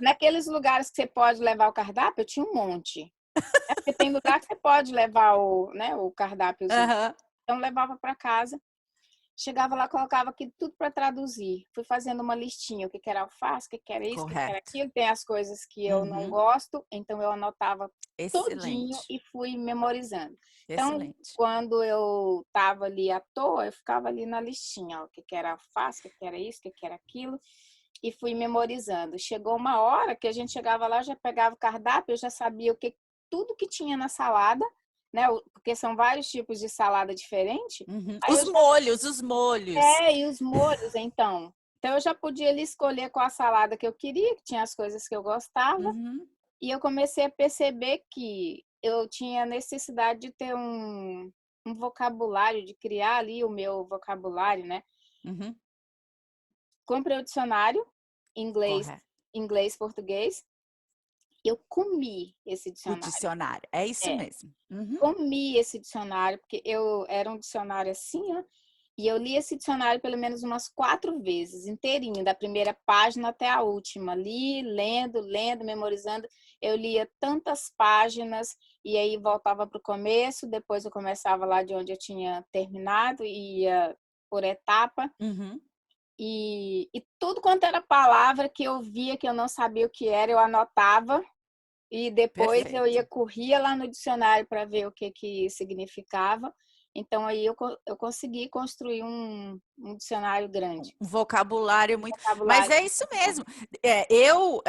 Naqueles lugares que você pode levar o cardápio, eu tinha um monte. Porque tem lugar que você pode levar o cardápiozinho. Então, levava para casa. Chegava lá, colocava aqui tudo para traduzir. Fui fazendo uma listinha, o que era alface, o que era isso, o que era aquilo. Tem as coisas que eu não gosto, então eu anotava tudinho e fui memorizando. Então, quando eu estava ali à toa, eu ficava ali na listinha, ó, o que era alface, o que era isso, o que era aquilo, e fui memorizando. Chegou uma hora que a gente chegava lá, já pegava o cardápio, eu já sabia tudo que tinha na salada, né? Porque são vários tipos de salada diferente. Os molhos. E os molhos, então. Então, eu já podia ali escolher qual a salada que eu queria, que tinha as coisas que eu gostava. E eu comecei a perceber que eu tinha necessidade de ter um vocabulário, de criar ali o meu vocabulário, né? Comprei o dicionário, inglês, português. Eu comi esse dicionário. O dicionário, é isso mesmo. Comi esse dicionário, porque era um dicionário assim, ó, e eu li esse dicionário pelo menos umas 4 vezes, inteirinho, da primeira página até a última. Li, lendo, memorizando. Eu lia tantas páginas e aí voltava para o começo, depois eu começava lá de onde eu tinha terminado e ia por etapa. E tudo quanto era palavra que eu via que eu não sabia o que era, eu anotava. E depois eu corria lá no dicionário para ver o que significava. Então, aí eu consegui construir um dicionário grande. Um vocabulário muito... Mas é isso mesmo. Eu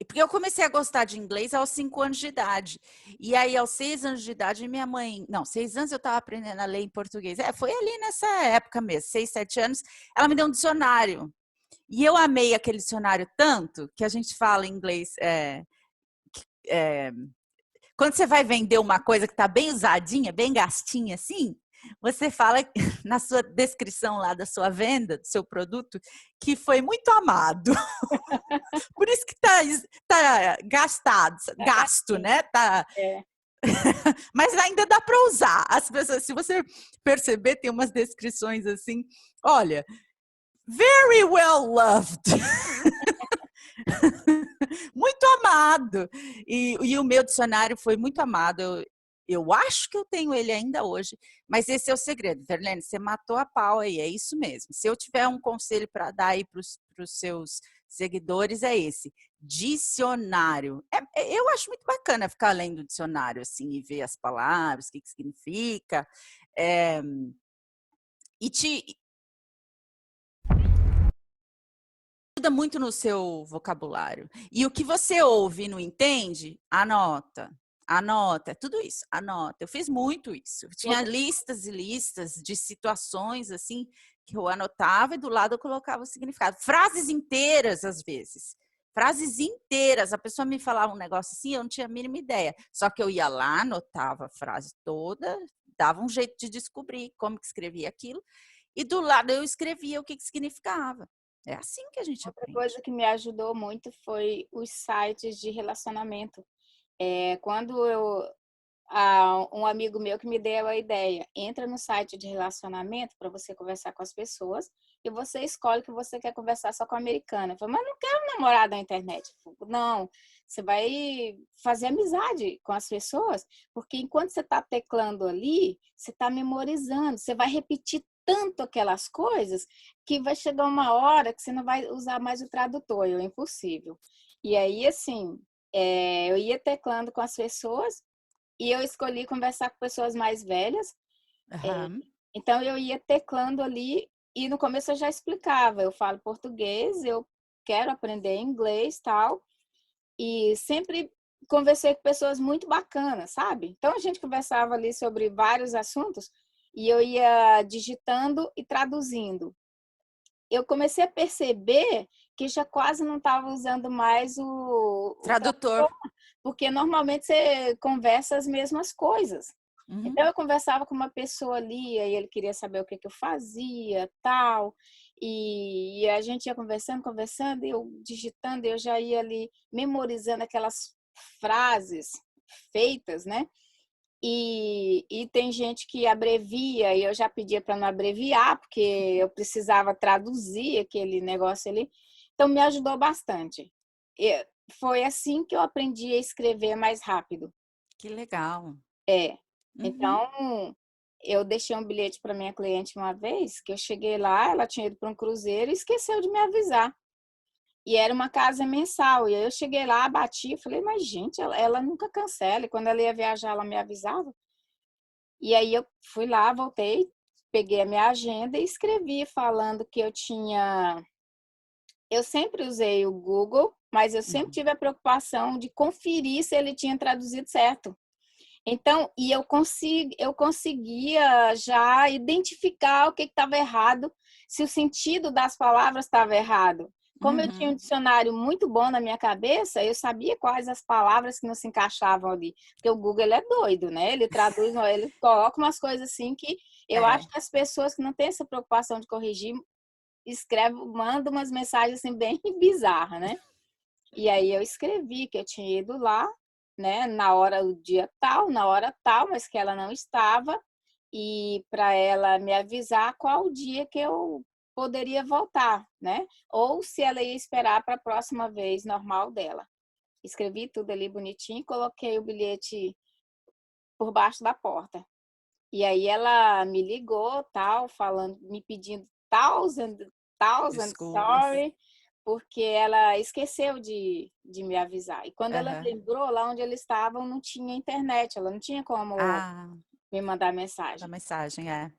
Porque eu comecei a gostar de inglês aos 5 anos de idade. E aí, aos 6 anos de idade, minha mãe... Não, 6 anos eu estava aprendendo a ler em português. Foi ali nessa época mesmo, 6, 7 anos. Ela me deu um dicionário. E eu amei aquele dicionário tanto que a gente fala em inglês... quando você vai vender uma coisa que está bem usadinha, bem gastinha assim, você fala na sua descrição lá da sua venda, do seu produto, que foi muito amado. Por isso que tá gastado, gasto, Sim. né? Tá... É. Mas ainda dá para usar. As pessoas, se você perceber, tem umas descrições assim, olha, very well loved. Muito amado. E o meu dicionário foi muito amado. Eu acho que eu tenho ele ainda hoje, mas esse é o segredo, Verlene, você matou a pau aí, é isso mesmo. Se eu tiver um conselho para dar aí para os seus seguidores, é esse, dicionário. Eu acho muito bacana ficar lendo o dicionário, assim, e ver as palavras, o que significa, e te ajuda muito no seu vocabulário. E o que você ouve e não entende, anota. Anota, é tudo isso, anota. Eu fiz muito isso. Eu tinha listas e listas de situações assim que eu anotava e do lado eu colocava o significado. Frases inteiras, às vezes. Frases inteiras. A pessoa me falava um negócio assim, eu não tinha a mínima ideia. Só que eu ia lá, anotava a frase toda, dava um jeito de descobrir como que escrevia aquilo, e do lado eu escrevia o que significava. É assim que a gente Outra aprende. coisa que me ajudou muito foi os sites de relacionamento. Quando um amigo meu que me deu a ideia, entra no site de relacionamento para você conversar com as pessoas e você escolhe que você quer conversar só com a americana. Eu falei, mas não quero namorar na internet. Eu falei, não, você vai fazer amizade com as pessoas, porque enquanto você está teclando ali, você está memorizando, você vai repetir tanto aquelas coisas que vai chegar uma hora que você não vai usar mais o tradutor, é impossível. E aí, assim, eu ia teclando com as pessoas e eu escolhi conversar com pessoas mais velhas. Uhum. Então, eu ia teclando ali e no começo eu já explicava. Eu falo português, eu quero aprender inglês tal. E sempre conversei com pessoas muito bacanas, sabe? Então, a gente conversava ali sobre vários assuntos e eu ia digitando e traduzindo. Eu comecei a perceber que já quase não estava usando mais o Tradutor. tradutor, porque normalmente você conversa as mesmas coisas. Uhum. Então, eu conversava com uma pessoa ali, aí ele queria saber o que eu fazia, tal, e a gente ia conversando, conversando, e eu digitando, eu já ia ali memorizando aquelas frases feitas, né? E tem gente que abrevia, e eu já pedia para não abreviar, porque eu precisava traduzir aquele negócio ali. Então, me ajudou bastante. E foi assim que eu aprendi a escrever mais rápido. Que legal. É. Uhum. Então, eu deixei um bilhete para minha cliente uma vez, que eu cheguei lá, ela tinha ido para um cruzeiro e esqueceu de me avisar. E era uma casa mensal. E aí eu cheguei lá, bati, falei, mas gente, ela nunca cancela. E quando ela ia viajar, ela me avisava. E aí eu fui lá, voltei, peguei a minha agenda e escrevi falando que eu tinha. Eu sempre usei o Google, mas eu sempre Uhum. tive a preocupação de conferir se ele tinha traduzido certo. Então, e eu conseguia já identificar o que estava errado, se o sentido das palavras estava errado. Como eu tinha um Uhum. dicionário muito bom na minha cabeça, eu sabia quais as palavras que não se encaixavam ali. Porque o Google ele é doido, né? Ele traduz, ele coloca umas coisas assim que eu acho É. que as pessoas que não têm essa preocupação de corrigir, mandam umas mensagens assim bem bizarras, né? E aí eu escrevi que eu tinha ido lá, né, na hora, o dia tal, na hora tal, mas que ela não estava, e para ela me avisar qual dia que eu poderia voltar, né? Ou se ela ia esperar para a próxima vez normal dela. Escrevi tudo ali bonitinho e coloquei o bilhete por baixo da porta. E aí ela me ligou, tal, falando, me pedindo thousand Desculpas. sorry, porque ela esqueceu de me avisar. E quando ela Uhum. lembrou, lá onde eles estavam não tinha internet, ela não tinha como Ah, me mandar da mensagem. mensagem, é.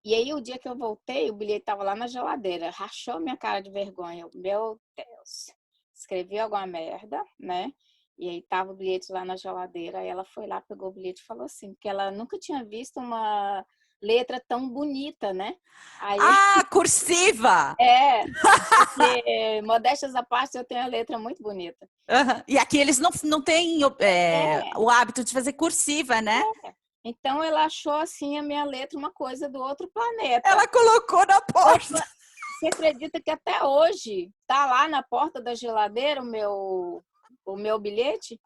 E aí o dia que eu voltei, o bilhete estava lá na geladeira, rachou minha cara de vergonha. Meu Deus. escrevi alguma merda, né? E aí tava o bilhete lá na geladeira, aí ela foi lá, pegou o bilhete e falou assim, que ela nunca tinha visto uma letra tão bonita, né? Aí, Ah, cursiva! porque, modéstias à parte, eu tenho a letra muito bonita. Uhum. E aqui eles não têm É, o hábito de fazer cursiva, né? então ela achou assim a minha letra uma coisa do outro planeta. Ela colocou na porta. Você acredita que até hoje tá lá na porta da geladeira o meu bilhete?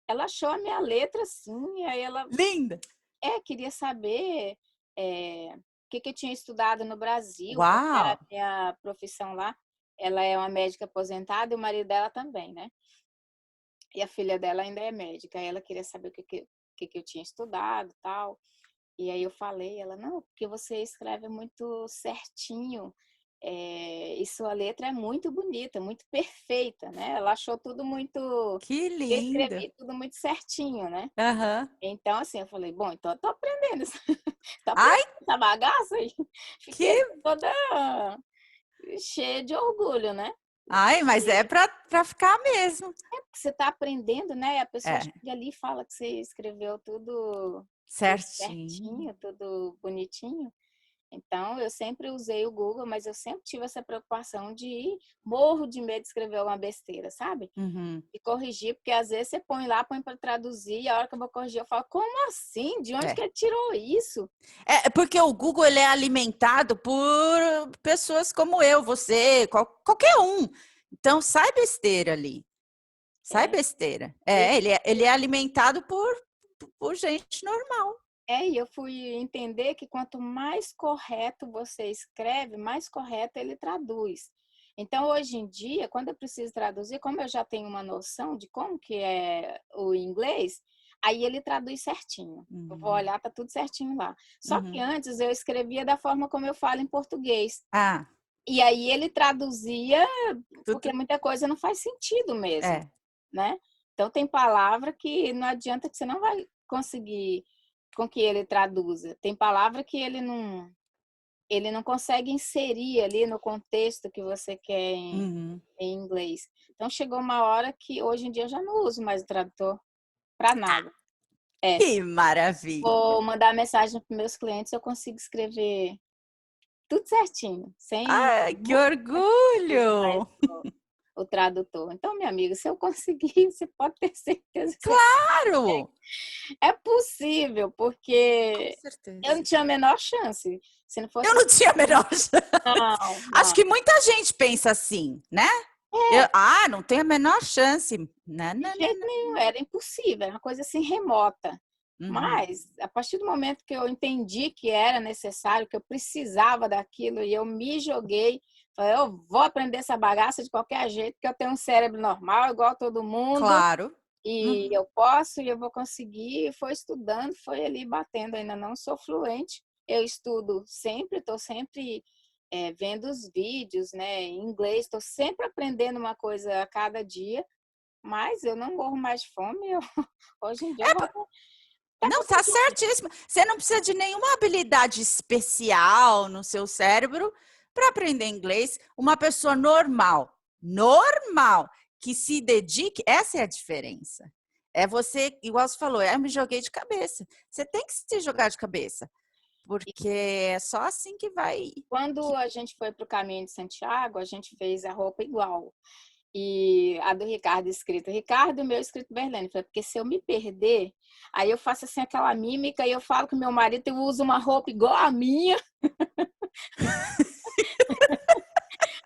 Ela achou a minha letra assim, aí ela Linda! queria saber o que eu tinha estudado no Brasil, porque Uau! a minha profissão lá, ela é uma médica aposentada e o marido dela também, né? E a filha dela ainda é médica. Aí ela queria saber o que eu tinha estudado e tal. E aí eu falei, ela, não, porque você escreve muito certinho, e sua letra é muito bonita, muito perfeita, né? Ela achou tudo muito... Que Eu linda! escrevi tudo muito certinho, né? Aham. Então, assim, eu falei, bom, então eu tô aprendendo, tô Ai, aprendendo essa bagaça aí. que... Fiquei assim, toda cheia de orgulho, né? Ai, mas é para ficar mesmo. Porque você tá aprendendo, né? A pessoa É, chega ali e fala que você escreveu tudo certinho. certinho, tudo bonitinho. Então, eu sempre usei o Google, mas eu sempre tive essa preocupação de morro de medo de escrever uma besteira, sabe? Uhum. E corrigir, porque às vezes você põe lá, põe para traduzir, e a hora que eu vou corrigir, eu falo, como assim? De onde É. que ele tirou isso? É porque o Google ele é alimentado por pessoas como eu, você, qualquer um. Então sai besteira ali, sai É, besteira. e Ele é alimentado por gente normal. e eu fui entender que quanto mais correto você escreve, mais correto ele traduz. Então, hoje em dia, quando eu preciso traduzir, como eu já tenho uma noção de como que é o inglês, aí ele traduz certinho. Eu vou Uhum. olhar, tá tudo certinho lá. Só que Uhum. antes eu escrevia da forma como eu falo em português. Ah, E aí ele traduzia, porque tudo muita coisa não faz sentido mesmo, é. né? Então tem palavra que não adianta, que você não vai conseguir com que ele traduza. Tem palavra que ele não consegue inserir ali no contexto que você quer Uhum. em inglês. Então chegou uma hora que hoje em dia eu já não uso mais o tradutor para nada. É, Que maravilha. vou mandar mensagem para meus clientes, eu consigo escrever tudo certinho, sem Ai, que nunca uso mais orgulho! o tradutor. Então, minha amiga, se eu conseguir, você pode ter certeza que você... Claro! É possível, Com porque eu não certeza. tinha a menor chance. Se não Eu fosse não tinha a assim, menor chance. não, Acho não. que muita gente pensa assim, né? Não tem a menor chance. Não, De não, não, jeito não. nenhum, era impossível, era uma coisa assim remota. Uhum. Mas, a partir do momento que eu entendi que era necessário, que eu precisava daquilo, e eu me joguei, falei, eu vou aprender essa bagaça de qualquer jeito, porque eu tenho um cérebro normal, igual todo mundo, Claro. e Uhum. eu posso, e eu vou conseguir. E foi estudando, foi ali batendo. Ainda não sou fluente, eu estudo sempre, estou sempre vendo os vídeos, né, em inglês, estou sempre aprendendo uma coisa a cada dia, mas eu não morro mais de fome. Hoje em dia eu vou até Não, tá conseguir. certíssimo. Você não precisa de nenhuma habilidade especial no seu cérebro para aprender inglês. Uma pessoa normal, que se dedique, essa é a diferença. É você, igual você falou, eu me joguei de cabeça. Você tem que se jogar de cabeça, porque é só assim que vai. Quando a gente foi para o Caminho de Santiago, a gente fez a roupa igual. E a do Ricardo escrito Ricardo, e o meu escrito Verlene. Falei, porque se eu me perder, aí eu faço assim aquela mímica e eu falo que meu marido usa uma roupa igual a minha,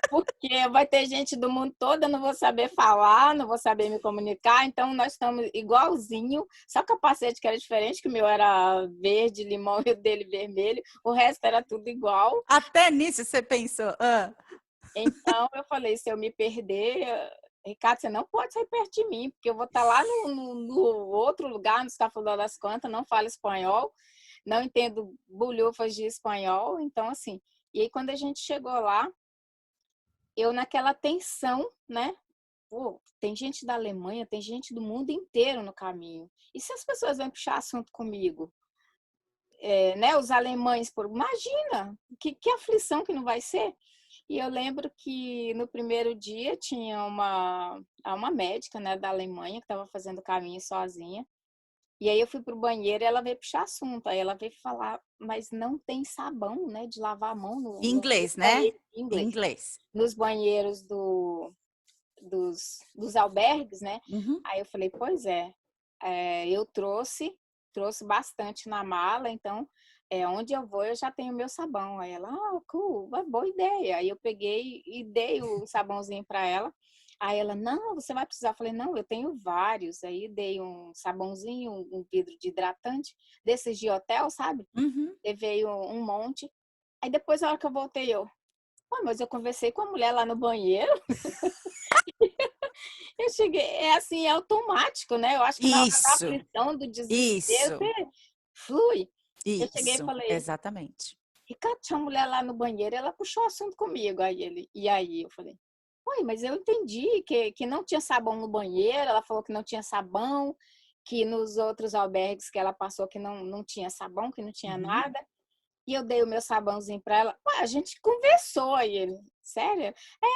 porque vai ter gente do mundo todo, eu não vou saber falar, não vou saber me comunicar, então nós estamos igualzinho, só o capacete que era diferente, que o meu era verde, limão e o dele vermelho, o resto era tudo igual. Até nisso você pensou. Ah. Então eu falei, se eu me perder, Ricardo, você não pode sair perto de mim, porque eu vou estar lá no outro lugar, nos Cafundó das Quantas, não falo espanhol, não entendo bulhufas de espanhol, então assim. E aí quando a gente chegou lá, eu naquela tensão, né? Pô, tem gente da Alemanha, tem gente do mundo inteiro no caminho. E se as pessoas vêm puxar assunto comigo? Né? Os alemães, imagina, que aflição que não vai ser. E eu lembro que no primeiro dia tinha uma médica, né, da Alemanha que estava fazendo o caminho sozinha. E aí eu fui pro banheiro e ela veio puxar assunto. Aí ela veio falar, mas não tem sabão, né, de lavar a mão Em nos inglês, né? banheiros em Em inglês, inglês. nos banheiros dos albergues, né? Uhum. Aí eu falei, pois é, eu trouxe bastante na mala, então onde eu vou eu já tenho meu sabão. Aí ela, cool, uma boa ideia. Aí eu peguei e dei o sabãozinho para ela. Aí ela, não, você vai precisar. Eu falei, não, eu tenho vários. Aí dei um sabãozinho, um vidro de hidratante, desses de hotel, sabe? Uhum. Levei um monte. Aí depois, a hora que eu voltei, mas eu conversei com a mulher lá no banheiro. Eu cheguei, é assim, é automático, né? Eu acho que na hora da Isso, aflição, do desespero, isso, você flui. Eu cheguei e isso, falei, exatamente. Ricardo, tinha uma mulher lá no banheiro, ela puxou o assunto comigo. E aí eu falei, oi, mas eu entendi que não tinha sabão no banheiro, ela falou que não tinha sabão, que nos outros albergues que ela passou que não tinha sabão, que não tinha Uhum. nada. E eu dei o meu sabãozinho para ela. Ué, a gente conversou aí ele. Sério?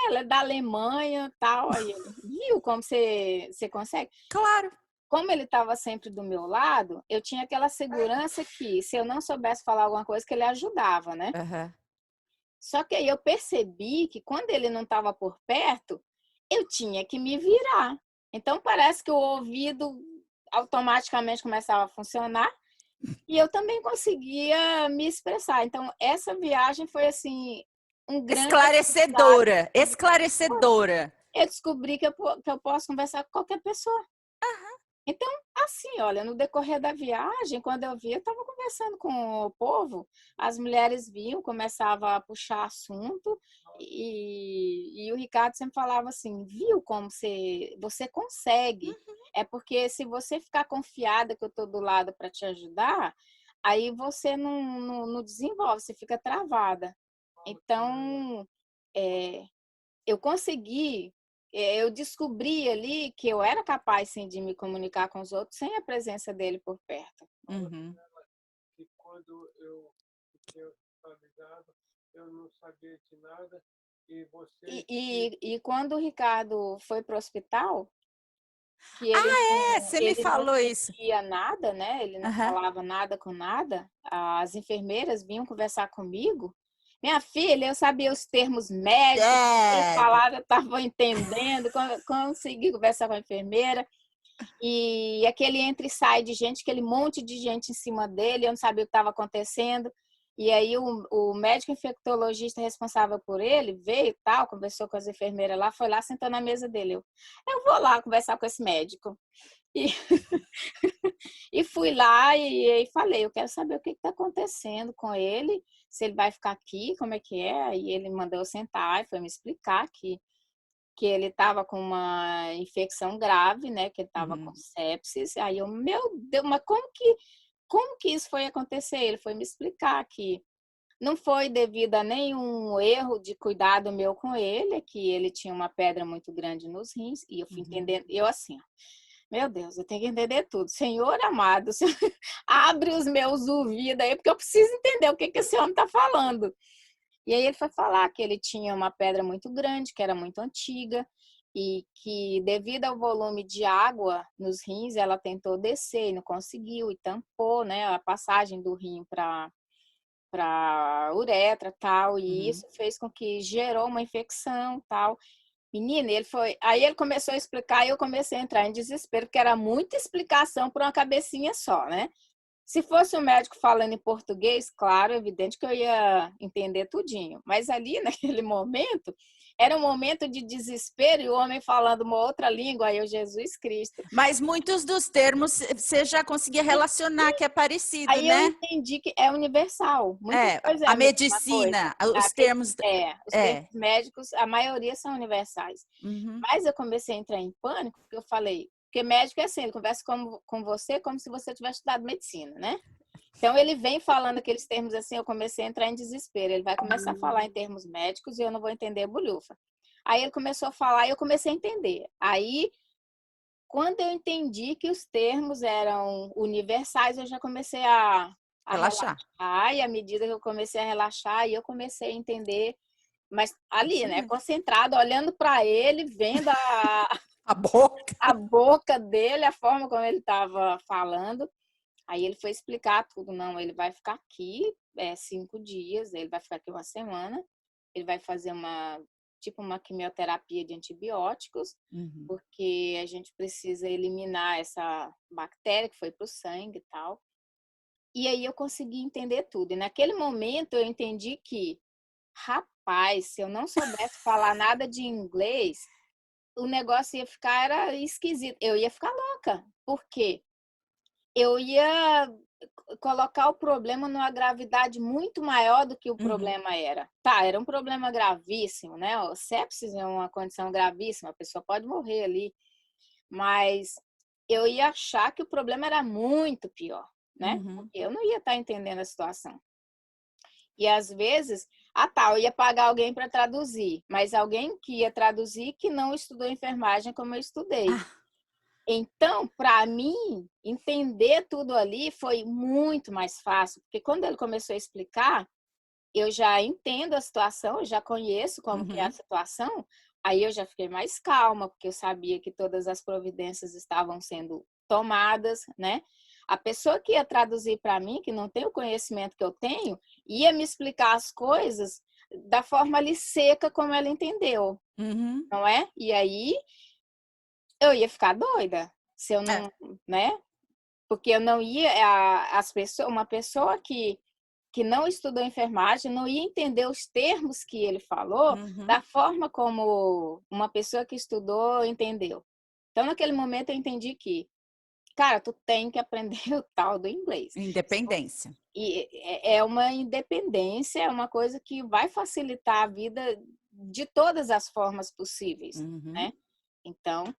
Ela é da Alemanha, tal. Aí ele, viu como você consegue? Claro. Como ele estava sempre do meu lado, eu tinha aquela segurança que se eu não soubesse falar alguma coisa, que ele ajudava, né? Uhum. Só que aí eu percebi que quando ele não estava por perto, eu tinha que me virar. Então parece que o ouvido automaticamente começava a funcionar e eu também conseguia me expressar. Então, essa viagem foi assim um grande aprendizado. Esclarecedora, esclarecedora. Eu descobri que eu posso conversar com qualquer pessoa. Então, assim, olha, no decorrer da viagem, quando eu vi, eu estava conversando com o povo, as mulheres vinham, começavam a puxar assunto, e o Ricardo sempre falava assim, viu como você consegue? É porque se você ficar confiada que eu estou do lado para te ajudar, aí você não desenvolve, você fica travada. Então, é, eu consegui, eu descobri ali que eu era capaz sim de me comunicar com os outros sem a presença dele por perto. Uhum. Que quando eu fiquei hospitalizado, eu não sabia de nada e E, você e, e quando o Ricardo foi para o hospital, que Ah, é, você me ele não falou isso. entendia nada, né? Ele não Uhum. falava nada com nada. As enfermeiras vinham conversar comigo. Minha filha, eu sabia os termos médicos, ele É. falava, eu estava entendendo, consegui conversar com a enfermeira. E aquele entra e sai de gente, aquele monte de gente em cima dele, eu não sabia o que estava acontecendo. E aí o médico infectologista responsável por ele veio e tal, conversou com as enfermeiras lá, foi lá, sentou na mesa dele. Eu vou lá conversar com esse médico. E, e fui lá e falei, eu quero saber o que está acontecendo com ele, se ele vai ficar aqui, como é que é. E ele mandou eu sentar e foi me explicar que ele estava com uma infecção grave, né? Que ele estava com Uhum. sepsis. Aí eu, meu Deus, mas como que isso foi acontecer? Ele foi me explicar que não foi devido a nenhum erro de cuidado meu com ele, que ele tinha uma pedra muito grande nos rins, e eu fui Uhum. entendendo, eu assim, ó, meu Deus, eu tenho que entender tudo. Senhor amado, abre os meus ouvidos aí, porque eu preciso entender o que esse homem está falando. E aí ele foi falar que ele tinha uma pedra muito grande, que era muito antiga, e que devido ao volume de água nos rins, ela tentou descer e não conseguiu, e tampou, né, a passagem do rim para uretra, tal, e Uhum. isso fez com que gerou uma infecção, tal. Menina, aí ele começou a explicar e eu comecei a entrar em desespero, porque era muita explicação por uma cabecinha só, né? Se fosse um médico falando em português, claro, evidente que eu ia entender tudinho. Mas ali, naquele momento, era um momento de desespero e o homem falando uma outra língua, aí eu, Jesus Cristo. Mas muitos dos termos você já conseguia relacionar que é parecido, Aí eu né? entendi que é universal, muita É, coisa é a a mesma coisa. medicina, os termos. Os termos É. médicos, a maioria são universais. Uhum. Mas eu comecei a entrar em pânico, porque eu falei, porque médico é assim, ele conversa com você como se você tivesse estudado medicina, né? Então ele vem falando aqueles termos assim, eu comecei a entrar em desespero. Ele vai começar a falar em termos médicos e eu não vou entender bolhufa. Aí ele começou a falar e eu comecei a entender. Aí, quando eu entendi que os termos eram universais, eu já comecei a Relaxar. relaxar. E à medida que eu comecei a relaxar, eu comecei a entender Mas ali, Isso né, mesmo. concentrado, olhando para ele, vendo A boca. a boca dele, a forma como ele estava falando. Aí ele foi explicar tudo. Não, ele vai ficar aqui 5 dias, ele vai ficar aqui uma semana, ele vai fazer tipo uma quimioterapia de antibióticos, Uhum. porque a gente precisa eliminar essa bactéria que foi para o sangue e tal. E aí eu consegui entender tudo. E naquele momento eu entendi que, rapaz, se eu não soubesse falar nada de inglês, o negócio ia ficar era esquisito. Eu ia ficar louca. Por quê? Eu ia colocar o problema numa gravidade muito maior do que o Uhum. problema era. Tá, era um problema gravíssimo, né? O sepsis é uma condição gravíssima, a pessoa pode morrer ali, mas eu ia achar que o problema era muito pior, né? Uhum. Porque eu não ia estar entendendo a situação. E às vezes, eu ia pagar alguém para traduzir, mas alguém que ia traduzir que não estudou enfermagem como eu estudei. Ah, Então, para mim, entender tudo ali foi muito mais fácil, porque quando ele começou a explicar, eu já entendo a situação, eu já conheço como que é a uhum. situação, aí eu já fiquei mais calma, porque eu sabia que todas as providências estavam sendo tomadas, né? A pessoa que ia traduzir para mim, que não tem o conhecimento que eu tenho, ia me explicar as coisas da forma ali seca como ela entendeu, Uhum. não é? E aí eu ia ficar doida se eu É. não, né? Porque eu não ia, uma pessoa que não estudou enfermagem não ia entender os termos que ele falou Uhum. da forma como uma pessoa que estudou entendeu. Então, naquele momento, eu entendi que, cara, tu tem que aprender o tal do inglês. Independência. E é uma independência, é uma coisa que vai facilitar a vida de todas as formas possíveis, Uhum. né? Então,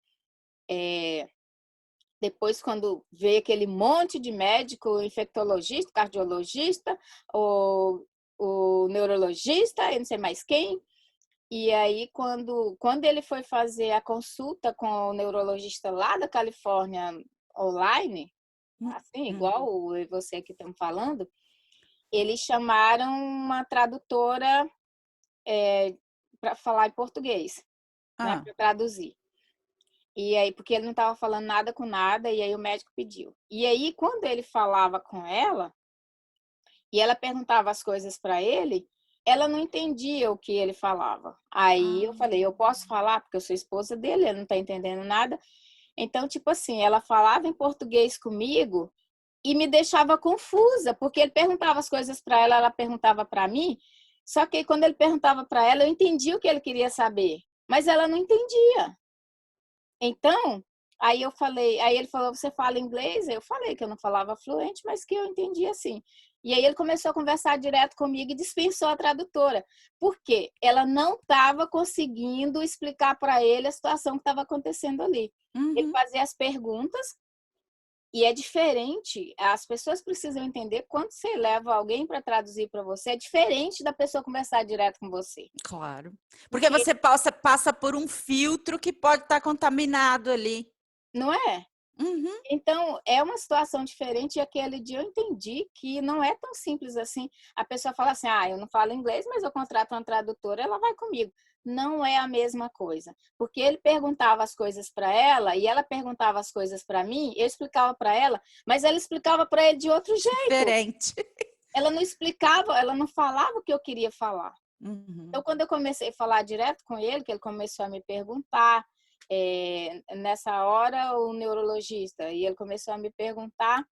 depois, quando veio aquele monte de médico, infectologista, cardiologista, o neurologista, eu não sei mais quem. E aí, quando ele foi fazer a consulta com o neurologista lá da Califórnia, online, assim, Uhum. igual eu e você aqui estamos falando, eles chamaram uma tradutora para falar em português, né, Ah. para traduzir. E aí, porque ele não estava falando nada com nada, e aí o médico pediu. E aí, quando ele falava com ela, e ela perguntava as coisas para ele, ela não entendia o que ele falava. Aí eu falei, eu Ah. posso falar, porque eu sou esposa dele, ele não está entendendo nada. Então, tipo assim, ela falava em português comigo e me deixava confusa, porque ele perguntava as coisas para ela, ela perguntava para mim, só que quando ele perguntava para ela, eu entendia o que ele queria saber, mas ela não entendia. Então, aí ele falou, você fala inglês? Eu falei que eu não falava fluente, mas que eu entendia assim. E aí ele começou a conversar direto comigo e dispensou a tradutora. Por quê? Ela não estava conseguindo explicar para ele a situação que estava acontecendo ali. Ele Uhum. fazia as perguntas e é diferente. As pessoas precisam entender quando você leva alguém para traduzir para você, é diferente da pessoa conversar direto com você. Claro. Porque Porque você passa por um filtro que pode estar contaminado ali. não é? Uhum. Então, é uma situação diferente e aquele dia eu entendi que não é tão simples assim. A pessoa fala assim, eu não falo inglês, mas eu contrato uma tradutora, ela vai comigo. Não é a mesma coisa, porque ele perguntava as coisas para ela e ela perguntava as coisas para mim, eu explicava para ela, mas ela explicava para ele de outro jeito. Diferente. Ela não explicava, ela não falava o que eu queria falar. Então, Uhum. quando eu comecei a falar direto com ele, que ele começou a me perguntar, nessa hora o neurologista, e ele começou a me perguntar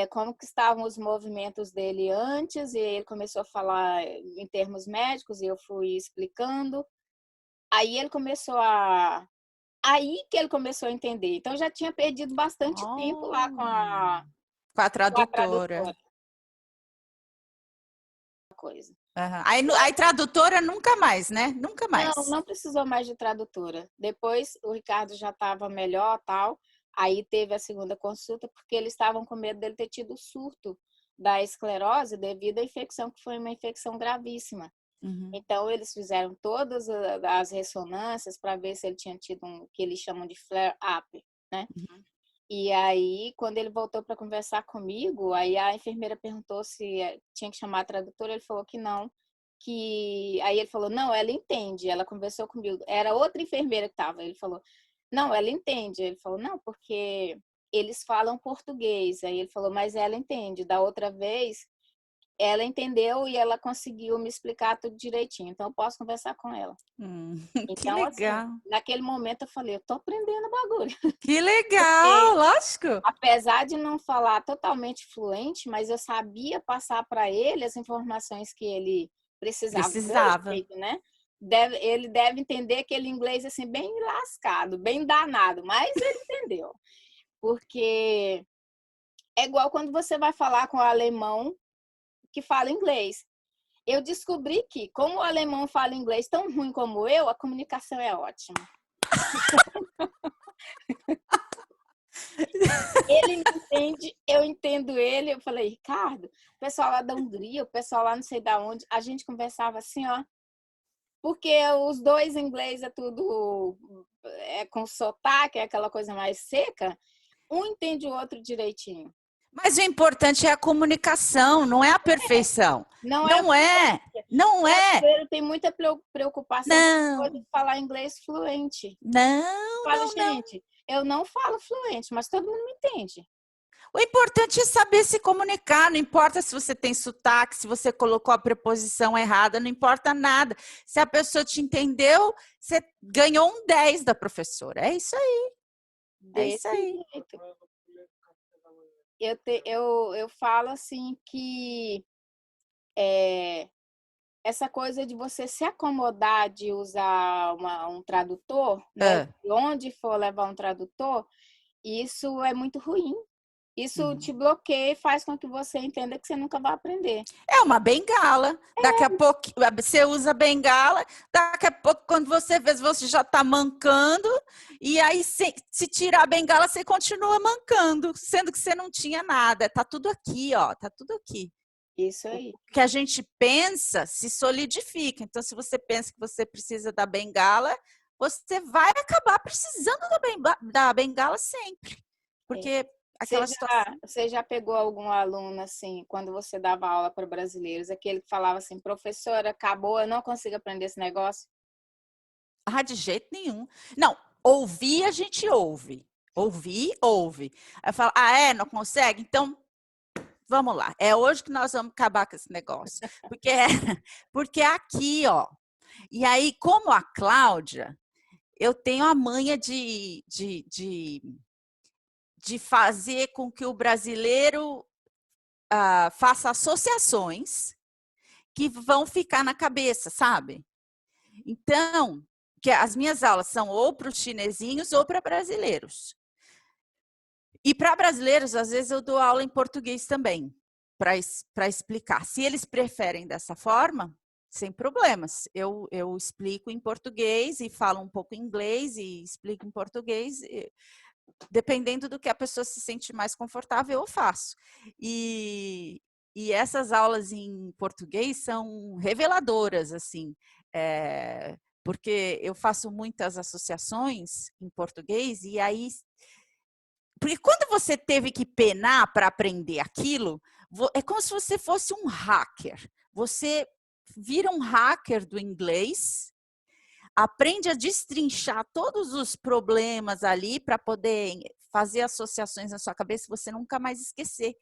como que estavam os movimentos dele antes, e ele começou a falar em termos médicos, e eu fui explicando. Aí ele começou a... Aí que ele começou a entender. Então, eu já tinha perdido bastante tempo lá com Oh. Com a a tradutora. tradutora. Coisa. Aham. Aí tradutora nunca mais, né? Nunca Não, mais. não precisou mais de tradutora. Depois o Ricardo já estava melhor, tal. Aí teve a segunda consulta porque eles estavam com medo dele ter tido surto da esclerose devido à infecção, que foi uma infecção gravíssima. Uhum. Então eles fizeram todas as ressonâncias para ver se ele tinha tido um que eles chamam de flare-up, né? Uhum. E aí, quando ele voltou para conversar comigo, aí a enfermeira perguntou se tinha que chamar a tradutora, ele falou que não, que aí ele falou, não, ela entende, ela conversou comigo. Era outra enfermeira que estava. Ele falou, não, ela entende. Ele falou, não, porque eles falam português. Aí ele falou, mas ela entende. Da outra vez, ela entendeu e ela conseguiu me explicar tudo direitinho. Então, eu posso conversar com ela. Que Então, assim, legal. naquele momento eu falei, eu tô aprendendo o bagulho. Que legal, lógico. Apesar de não falar totalmente fluente, mas eu sabia passar para ele as informações que ele precisava. Precisava. Jeito, né? Ele deve entender aquele inglês assim bem lascado, bem danado, mas ele entendeu. Porque é igual quando você vai falar com o alemão que fala inglês. Eu descobri que, como o alemão fala inglês tão ruim como eu, a comunicação é ótima. Ele me entende, eu entendo ele. Eu falei, Ricardo, o pessoal lá da Hungria, o pessoal lá não sei da onde, a gente conversava assim, ó. Porque os dois em inglês é tudo com sotaque, é aquela coisa mais seca. Um entende o outro direitinho. Mas o importante é a comunicação, não é a perfeição. Não é. Não O é. brasileiro tem muita preocupação Não. de falar inglês fluente. Não, Fala, não, não. gente, eu não falo fluente, mas todo mundo me entende. O importante é saber se comunicar, não importa se você tem sotaque, se você colocou a preposição errada, não importa nada. Se a pessoa te entendeu, você ganhou um 10 da professora. É isso aí. É isso Desse aí. jeito. Eu falo assim que essa coisa de você se acomodar de usar um tradutor, né? Onde for levar um tradutor, isso é muito ruim. Isso te bloqueia e faz com que você entenda que você nunca vai aprender. É uma bengala. Daqui a pouco você usa bengala, daqui a pouco, quando você vê, você já está mancando, e aí se tirar a bengala, você continua mancando, sendo que você não tinha nada. Tá tudo aqui, ó. Tá tudo aqui. Isso aí. O que a gente pensa se solidifica. Então, se você pensa que você precisa da bengala, você vai acabar precisando da bengala sempre. Porque aquela situação... Você já pegou algum aluno, assim, quando você dava aula para brasileiros, aquele que falava assim, professora, acabou, eu não consigo aprender esse negócio? Ah, de jeito nenhum. Não, ouvir a gente ouve. Ouvir, ouve. Aí fala, não consegue? Então, vamos lá. É hoje que nós vamos acabar com esse negócio. Porque é aqui, ó. E aí, como a Cláudia, eu tenho a manha de fazer com que o brasileiro faça associações que vão ficar na cabeça, sabe? Então, que as minhas aulas são ou para os chinesinhos ou para brasileiros. E para brasileiros, às vezes eu dou aula em português também, para explicar. Se eles preferem dessa forma, sem problemas. Eu explico em português e falo um pouco em inglês e explico em português. Dependendo do que a pessoa se sente mais confortável, eu faço. E essas aulas em português são reveladoras, assim, porque eu faço muitas associações em português e aí... Porque quando você teve que penar para aprender aquilo, é como se você fosse um hacker. Você vira um hacker do inglês, aprende a destrinchar todos os problemas ali para poder fazer associações na sua cabeça e você nunca mais esquecer.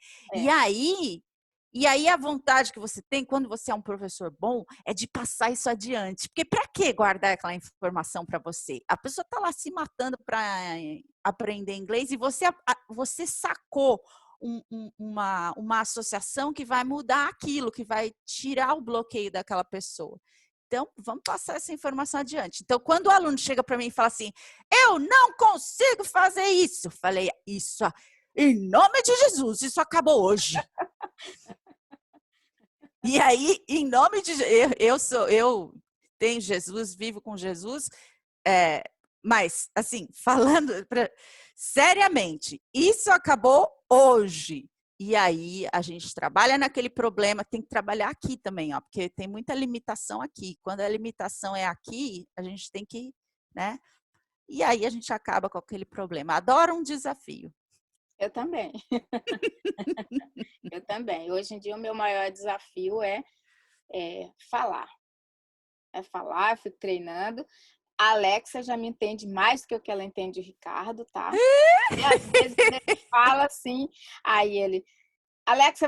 E aí a vontade que você tem quando você é um professor bom é de passar isso adiante. Porque para que guardar aquela informação para você? A pessoa está lá se matando para aprender inglês e você sacou uma associação que vai mudar aquilo, que vai tirar o bloqueio daquela pessoa. Então, vamos passar essa informação adiante. Então, quando o aluno chega para mim e fala assim, eu não consigo fazer isso. Eu falei, isso, em nome de Jesus, isso acabou hoje. E aí, em nome de eu tenho Jesus, vivo com Jesus, mas, assim, falando seriamente, isso acabou hoje. E aí, a gente trabalha naquele problema, tem que trabalhar aqui também, ó, porque tem muita limitação aqui. Quando a limitação é aqui, a gente tem que, né? E aí, a gente acaba com aquele problema. Adoro um desafio. Eu também. Eu também. Hoje em dia, o meu maior desafio é falar. É falar, eu fico treinando. A Alexa já me entende mais do que o que ela entende o Ricardo, tá? E às vezes ele fala assim, aí ele, Alexa,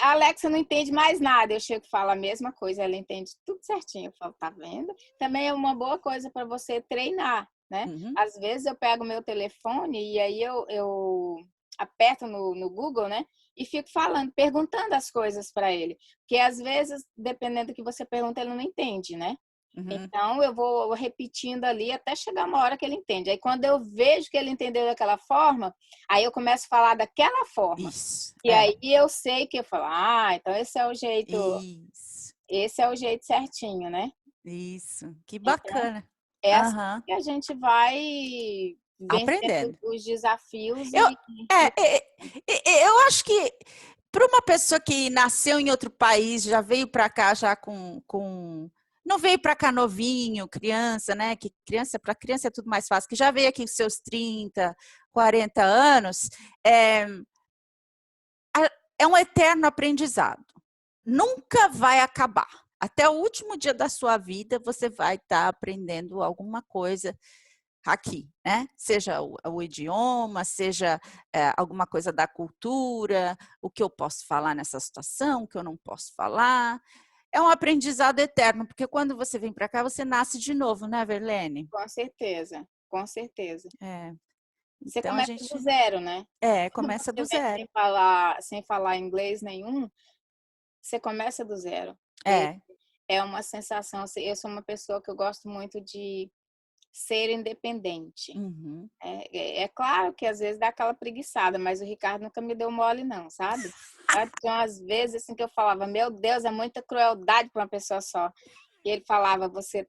a Alexa não entende mais nada. Eu chego e falo a mesma coisa, ela entende tudo certinho. Eu falo, tá vendo? Também é uma boa coisa para você treinar, né? Uhum. Às vezes eu pego meu telefone e aí eu aperto no Google, né? E fico falando, perguntando as coisas para ele. Porque às vezes, dependendo do que você pergunta, ele não entende, né? Uhum. Então, eu vou repetindo ali até chegar uma hora que ele entende. Aí, quando eu vejo que ele entendeu daquela forma, aí eu começo a falar daquela forma. Isso. E aí eu sei que eu falo, então Isso. esse é o jeito certinho, né? Isso. Que Então, bacana. é assim Aham. que a gente vai vencendo Aprendendo. os desafios Eu, e eu acho que para uma pessoa que nasceu em outro país, já veio para cá já não veio para cá novinho, criança, né? Que para criança é tudo mais fácil, que já veio aqui com seus 30, 40 anos, é um eterno aprendizado. Nunca vai acabar. Até o último dia da sua vida, você vai estar aprendendo alguma coisa aqui, né? Seja o idioma, seja alguma coisa da cultura, o que eu posso falar nessa situação, o que eu não posso falar. É um aprendizado eterno, porque quando você vem para cá, você nasce de novo, né, Verlene? com certeza, com certeza. É, Você então a começa do gente zero, né? Quando começa do você vem zero. sem falar inglês nenhum, você começa do zero. E É. é uma sensação, assim, eu sou uma pessoa que eu gosto muito de ser independente. Uhum. É claro que às vezes dá aquela preguiçada, mas o Ricardo nunca me deu mole não, sabe? Tinha umas vezes assim que eu falava, meu Deus, é muita crueldade para uma pessoa só. E ele falava, você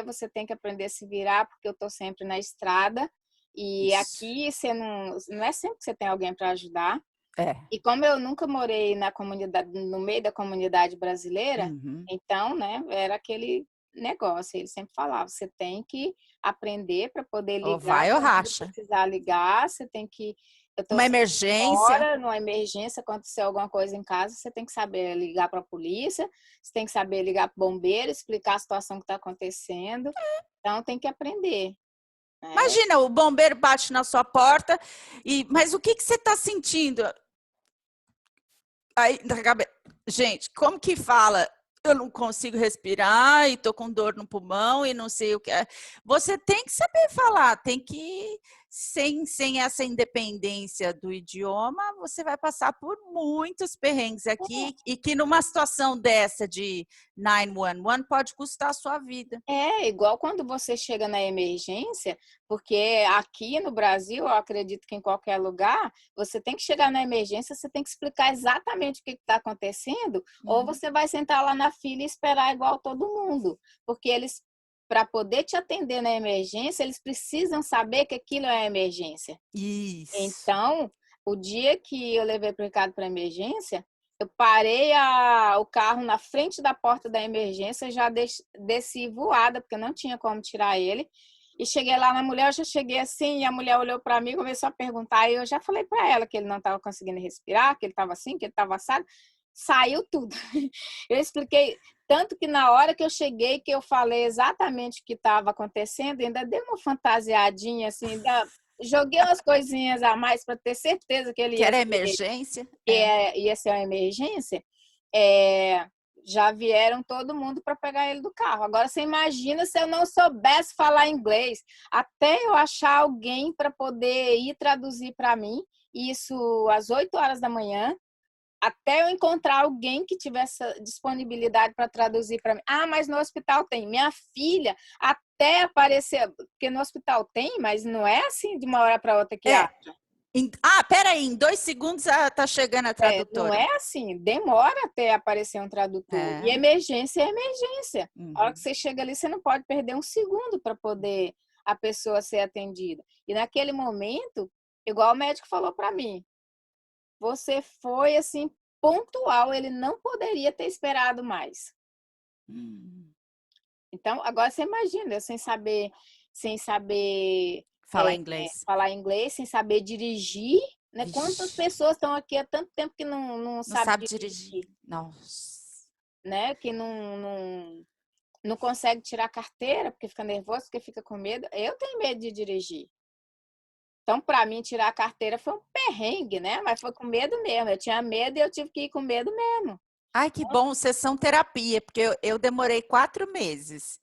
você tem que aprender a se virar, porque eu tô sempre na estrada. E Isso. aqui você não é sempre que você tem alguém para ajudar. É. E como eu nunca morei na comunidade, no meio da comunidade brasileira, Uhum. então, né, era aquele negócio. Ele sempre falava: você tem que aprender para poder Ou ligar vai ou quando racha. precisar ligar. Você tem que. Eu estou Uma sempre emergência. fora, numa emergência, acontecer alguma coisa em casa, você tem que saber ligar para a polícia, você tem que saber ligar para o bombeiro, explicar a situação que está acontecendo. Então, tem que aprender, né? Imagina, o bombeiro bate na sua porta mas o que você está sentindo? Aí, gente, como que fala? Eu não consigo respirar e tô com dor no pulmão e não sei o que é. Você tem que saber falar, tem que sem essa independência do idioma, você vai passar por muitos perrengues aqui e que numa situação dessa de 911 pode custar a sua vida. É, igual quando você chega na emergência, porque aqui no Brasil, eu acredito que em qualquer lugar, você tem que chegar na emergência, você tem que explicar exatamente o que está acontecendo, ou Uhum. você vai sentar lá na fila e esperar igual todo mundo. Porque eles, para poder te atender na emergência, eles precisam saber que aquilo é emergência. Isso. Então, o dia que eu levei para o Ricardo para emergência, eu parei o carro na frente da porta da emergência, já desci voada, porque não tinha como tirar ele. E cheguei lá na mulher, eu já cheguei assim, e a mulher olhou para mim, começou a perguntar, e eu já falei para ela que ele não estava conseguindo respirar, que ele estava assim, que ele estava assado. Saiu tudo. Eu expliquei, tanto que na hora que eu cheguei, que eu falei exatamente o que estava acontecendo, ainda dei uma fantasiadinha, assim, joguei umas coisinhas a mais para ter certeza que ele Que era emergência? ia ser uma emergência. É, já vieram todo mundo para pegar ele do carro. Agora você imagina se eu não soubesse falar inglês, até eu achar alguém para poder ir traduzir para mim, isso às 8 horas da manhã, até eu encontrar alguém que tivesse disponibilidade para traduzir para mim. Mas no hospital tem. Minha filha, até aparecer, porque no hospital tem, mas não é assim de uma hora para outra que É. acha. Peraí, em 2 segundos tá chegando a Não tradutora. é assim, demora até aparecer um tradutor. E É. emergência é emergência. A hora que Uhum. você chega ali, você não pode perder um segundo para poder a pessoa ser atendida. E naquele momento, igual o médico falou para mim, você foi assim pontual, ele não poderia ter esperado mais. Então, agora você imagina, eu sem saber Falar inglês. falar inglês, sem saber dirigir, né? Quantas Vixe, pessoas estão aqui há tanto tempo que não não sabe sabe dirigir. dirigir? Nossa. né? Que não consegue tirar a carteira porque fica nervoso, porque fica com medo. Eu tenho medo de dirigir. Então, para mim, tirar a carteira foi um perrengue, né? Mas foi com medo mesmo. Eu tinha medo e eu tive que ir com medo mesmo. Ai, que bom, sessão terapia, porque eu demorei 4 meses.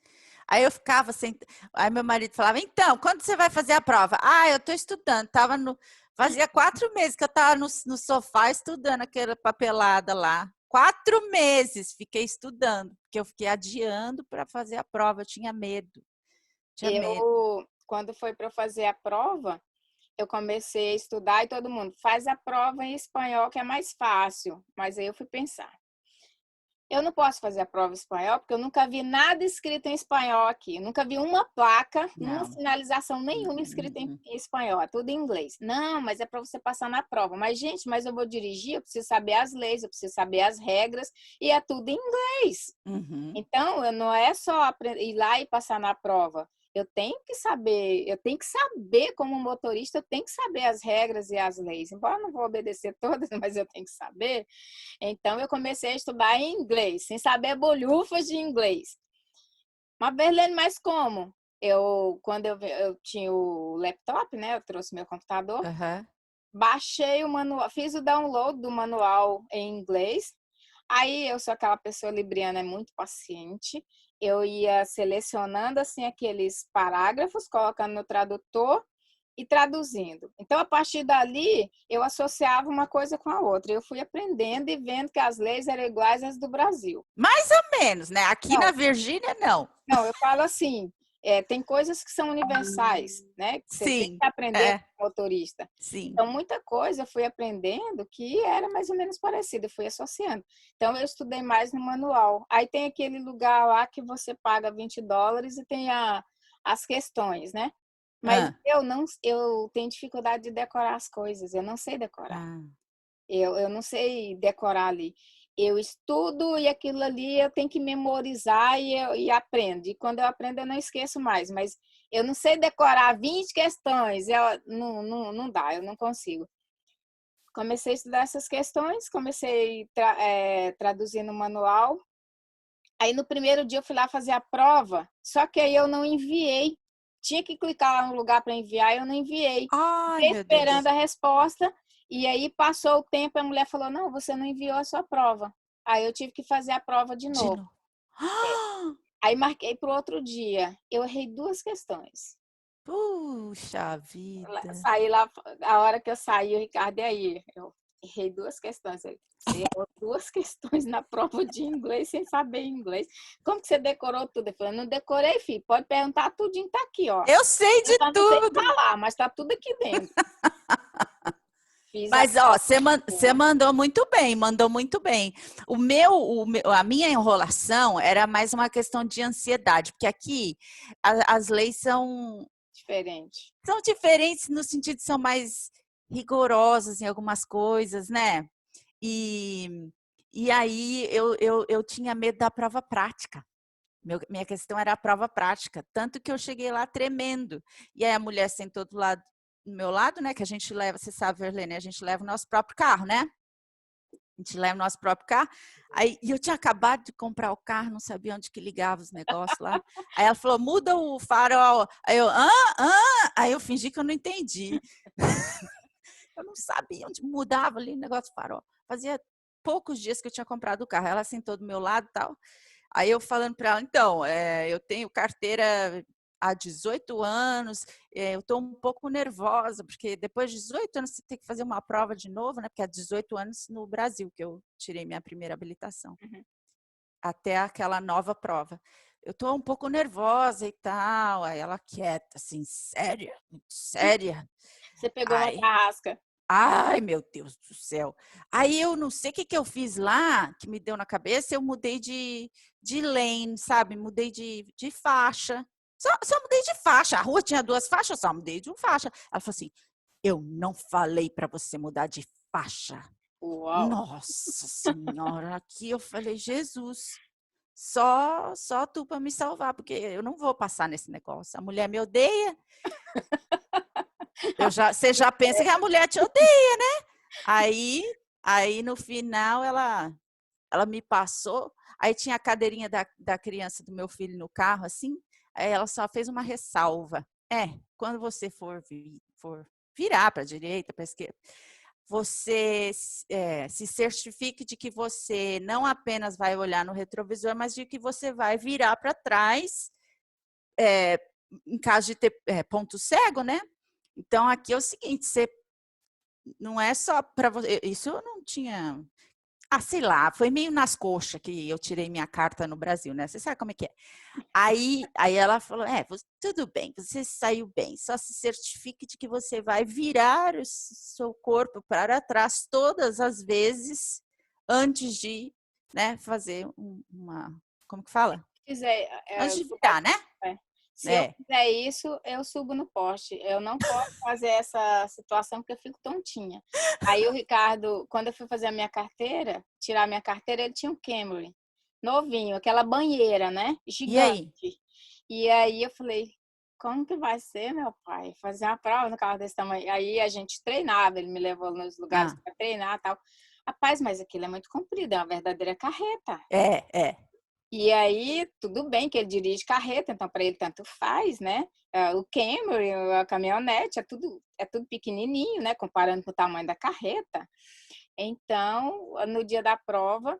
Aí eu ficava sem. Aí meu marido falava: então, quando você vai fazer a prova? Ah, eu estou estudando. Fazia 4 meses que eu estava no sofá estudando aquela papelada lá. 4 meses fiquei estudando, porque eu fiquei adiando para fazer a prova. Eu tinha medo. Tinha medo. Quando foi para eu fazer a prova, eu comecei a estudar e todo mundo faz a prova em espanhol, que é mais fácil. Mas aí eu fui pensar. Eu não posso fazer a prova em espanhol, porque eu nunca vi nada escrito em espanhol aqui. Eu nunca vi uma placa, uma Não. sinalização nenhuma escrita em espanhol. É tudo em inglês. Não, mas é para você passar na prova. Mas, gente, eu vou dirigir, eu preciso saber as leis, eu preciso saber as regras, e é tudo em inglês. Uhum. Então, não é só ir lá e passar na prova. Eu tenho que saber como motorista, eu tenho que saber as regras e as leis. Embora eu não vou obedecer todas, mas eu tenho que saber. Então, eu comecei a estudar em inglês, sem saber bolhufas de inglês. Mas, Berlene, mas como? Quando eu tinha o laptop, né? Eu trouxe meu computador, Uhum. baixei o manual, fiz o download do manual em inglês. Aí, eu sou aquela pessoa libriana, é muito paciente. Eu ia selecionando, assim, aqueles parágrafos, colocando no tradutor e traduzindo. Então, a partir dali, eu associava uma coisa com a outra. Eu fui aprendendo e vendo que as leis eram iguais às do Brasil. Mais ou menos, né? Aqui na Não, Virgínia, não. não, eu falo assim, tem coisas que são universais, né? Que você tem Sim, que aprender é, como motorista. sim. Então, muita coisa eu fui aprendendo que era mais ou menos parecida, eu fui associando. Então, eu estudei mais no manual. Aí tem aquele lugar lá que você paga $20 e tem as questões, né? Mas Ah, eu tenho dificuldade de decorar as coisas, eu não sei decorar. ah. Eu não sei decorar ali. Eu estudo e aquilo ali eu tenho que memorizar e aprendo. E quando eu aprendo, eu não esqueço mais. Mas eu não sei decorar 20 questões. Não dá, eu não consigo. Comecei a estudar essas questões, comecei a traduzir no manual. Aí no primeiro dia eu fui lá fazer a prova, só que aí eu não enviei. Tinha que clicar lá no lugar para enviar, eu não enviei. Ai, Fiquei meu esperando Deus. a resposta e aí passou o tempo e a mulher falou: "Não, você não enviou a sua prova". Aí eu tive que fazer a prova de De novo. novo. Ah, Aí marquei para o outro dia. Eu errei 2 questões. puxa vida. Saí lá, a hora que eu saí, o Ricardo, e aí? Eu errei 2 questões. Você errou 2 questões na prova de inglês sem saber inglês. Como que você decorou tudo? Eu falei, não decorei, filho. Pode perguntar tudinho, tá aqui, ó. Eu sei Eu de só não sei tudo. falar, mas tá tudo aqui dentro. Fiz a Mas, ó, prova. você mandou muito bem, mandou muito bem. A minha enrolação era mais uma questão de ansiedade, porque aqui as leis Diferente. são diferentes no sentido de são mais rigorosas em algumas coisas, né? E, e aí eu tinha medo da prova prática. Minha questão era a prova prática, tanto que eu cheguei lá tremendo. E aí a mulher sentou do meu lado, né? Que a gente leva, você sabe, Verlene, a gente leva o nosso próprio carro, né? A gente leva o nosso próprio carro. Aí, e eu tinha acabado de comprar o carro, não sabia onde que ligava os negócios lá. Aí ela falou, muda o farol. Aí eu, Aí eu fingi que eu não entendi. Eu não sabia onde mudava ali o negócio do farol. Fazia poucos dias que eu tinha comprado o carro. Ela sentou do meu lado e tal. Aí eu falando para ela, então, eu tenho carteira há 18 anos, eu estou um pouco nervosa, porque depois de 18 anos você tem que fazer uma prova de novo, né? Porque há 18 anos no Brasil que eu tirei minha primeira habilitação, até aquela nova prova. Eu estou um pouco nervosa e tal. Aí ela quieta, assim, séria, muito séria. Você pegou uma Ai, tarrasca. ai, meu Deus do céu. Aí eu não sei o que eu fiz lá, que me deu na cabeça, eu mudei de lane, sabe? Mudei de faixa. Só mudei de faixa. A rua tinha 2 faixas, só mudei de uma faixa. Ela falou assim, eu não falei para você mudar de faixa. Uau. Nossa Senhora, aqui eu falei, Jesus, só tu para me salvar, porque eu não vou passar nesse negócio. A mulher me odeia. Você já pensa que a mulher te odeia. Aí no final ela ela me passou, aí tinha a cadeirinha da criança do meu filho no carro, assim, aí ela só fez uma ressalva. Quando você for virar para a direita, para a esquerda, você se certifique de que você não apenas vai olhar no retrovisor, mas de que você vai virar para trás, em caso de ter ponto cego, né? Então, aqui é o seguinte, você não é só para você. Isso eu não tinha. Sei lá, foi meio nas coxas que eu tirei minha carta no Brasil, né? Você sabe como é que é. Aí ela falou: tudo bem, você saiu bem, só se certifique de que você vai virar o seu corpo para trás todas as vezes antes de, né, fazer uma. Como que fala? Antes de virar, né? Se eu fizer isso, eu subo no poste. Eu não posso fazer essa situação porque eu fico tontinha. Aí o Ricardo, quando eu fui fazer a minha carteira, tirar a minha carteira, ele tinha um Camry, novinho, aquela banheira, né? Gigante. E aí eu falei, como que vai ser, meu pai? Fazer uma prova no carro desse tamanho. Aí a gente treinava, ele me levou nos lugares para treinar e tal. Rapaz, mas aquilo é muito comprido, é uma verdadeira carreta. E aí, tudo bem que ele dirige carreta, então para ele tanto faz, né? O Camry, a caminhonete, é tudo pequenininho, né? Comparando com o tamanho da carreta. Então, no dia da prova,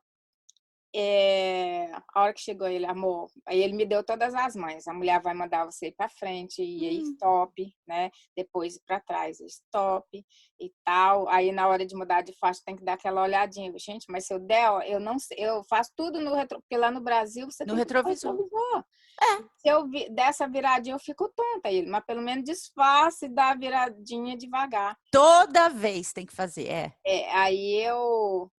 a hora que chegou ele, amor, aí ele me deu todas as mães. A mulher vai mandar você ir para frente, e aí stop, né? Depois ir para trás, stop e tal. Aí na hora de mudar de faixa tem que dar aquela olhadinha. Gente, mas se eu der, eu não sei, eu faço tudo no retrovisor, porque lá no Brasil você tem retrovisor. Se eu dessa viradinha eu fico tonta, ele, mas pelo menos disfarce e dá a viradinha devagar. Toda vez tem que fazer,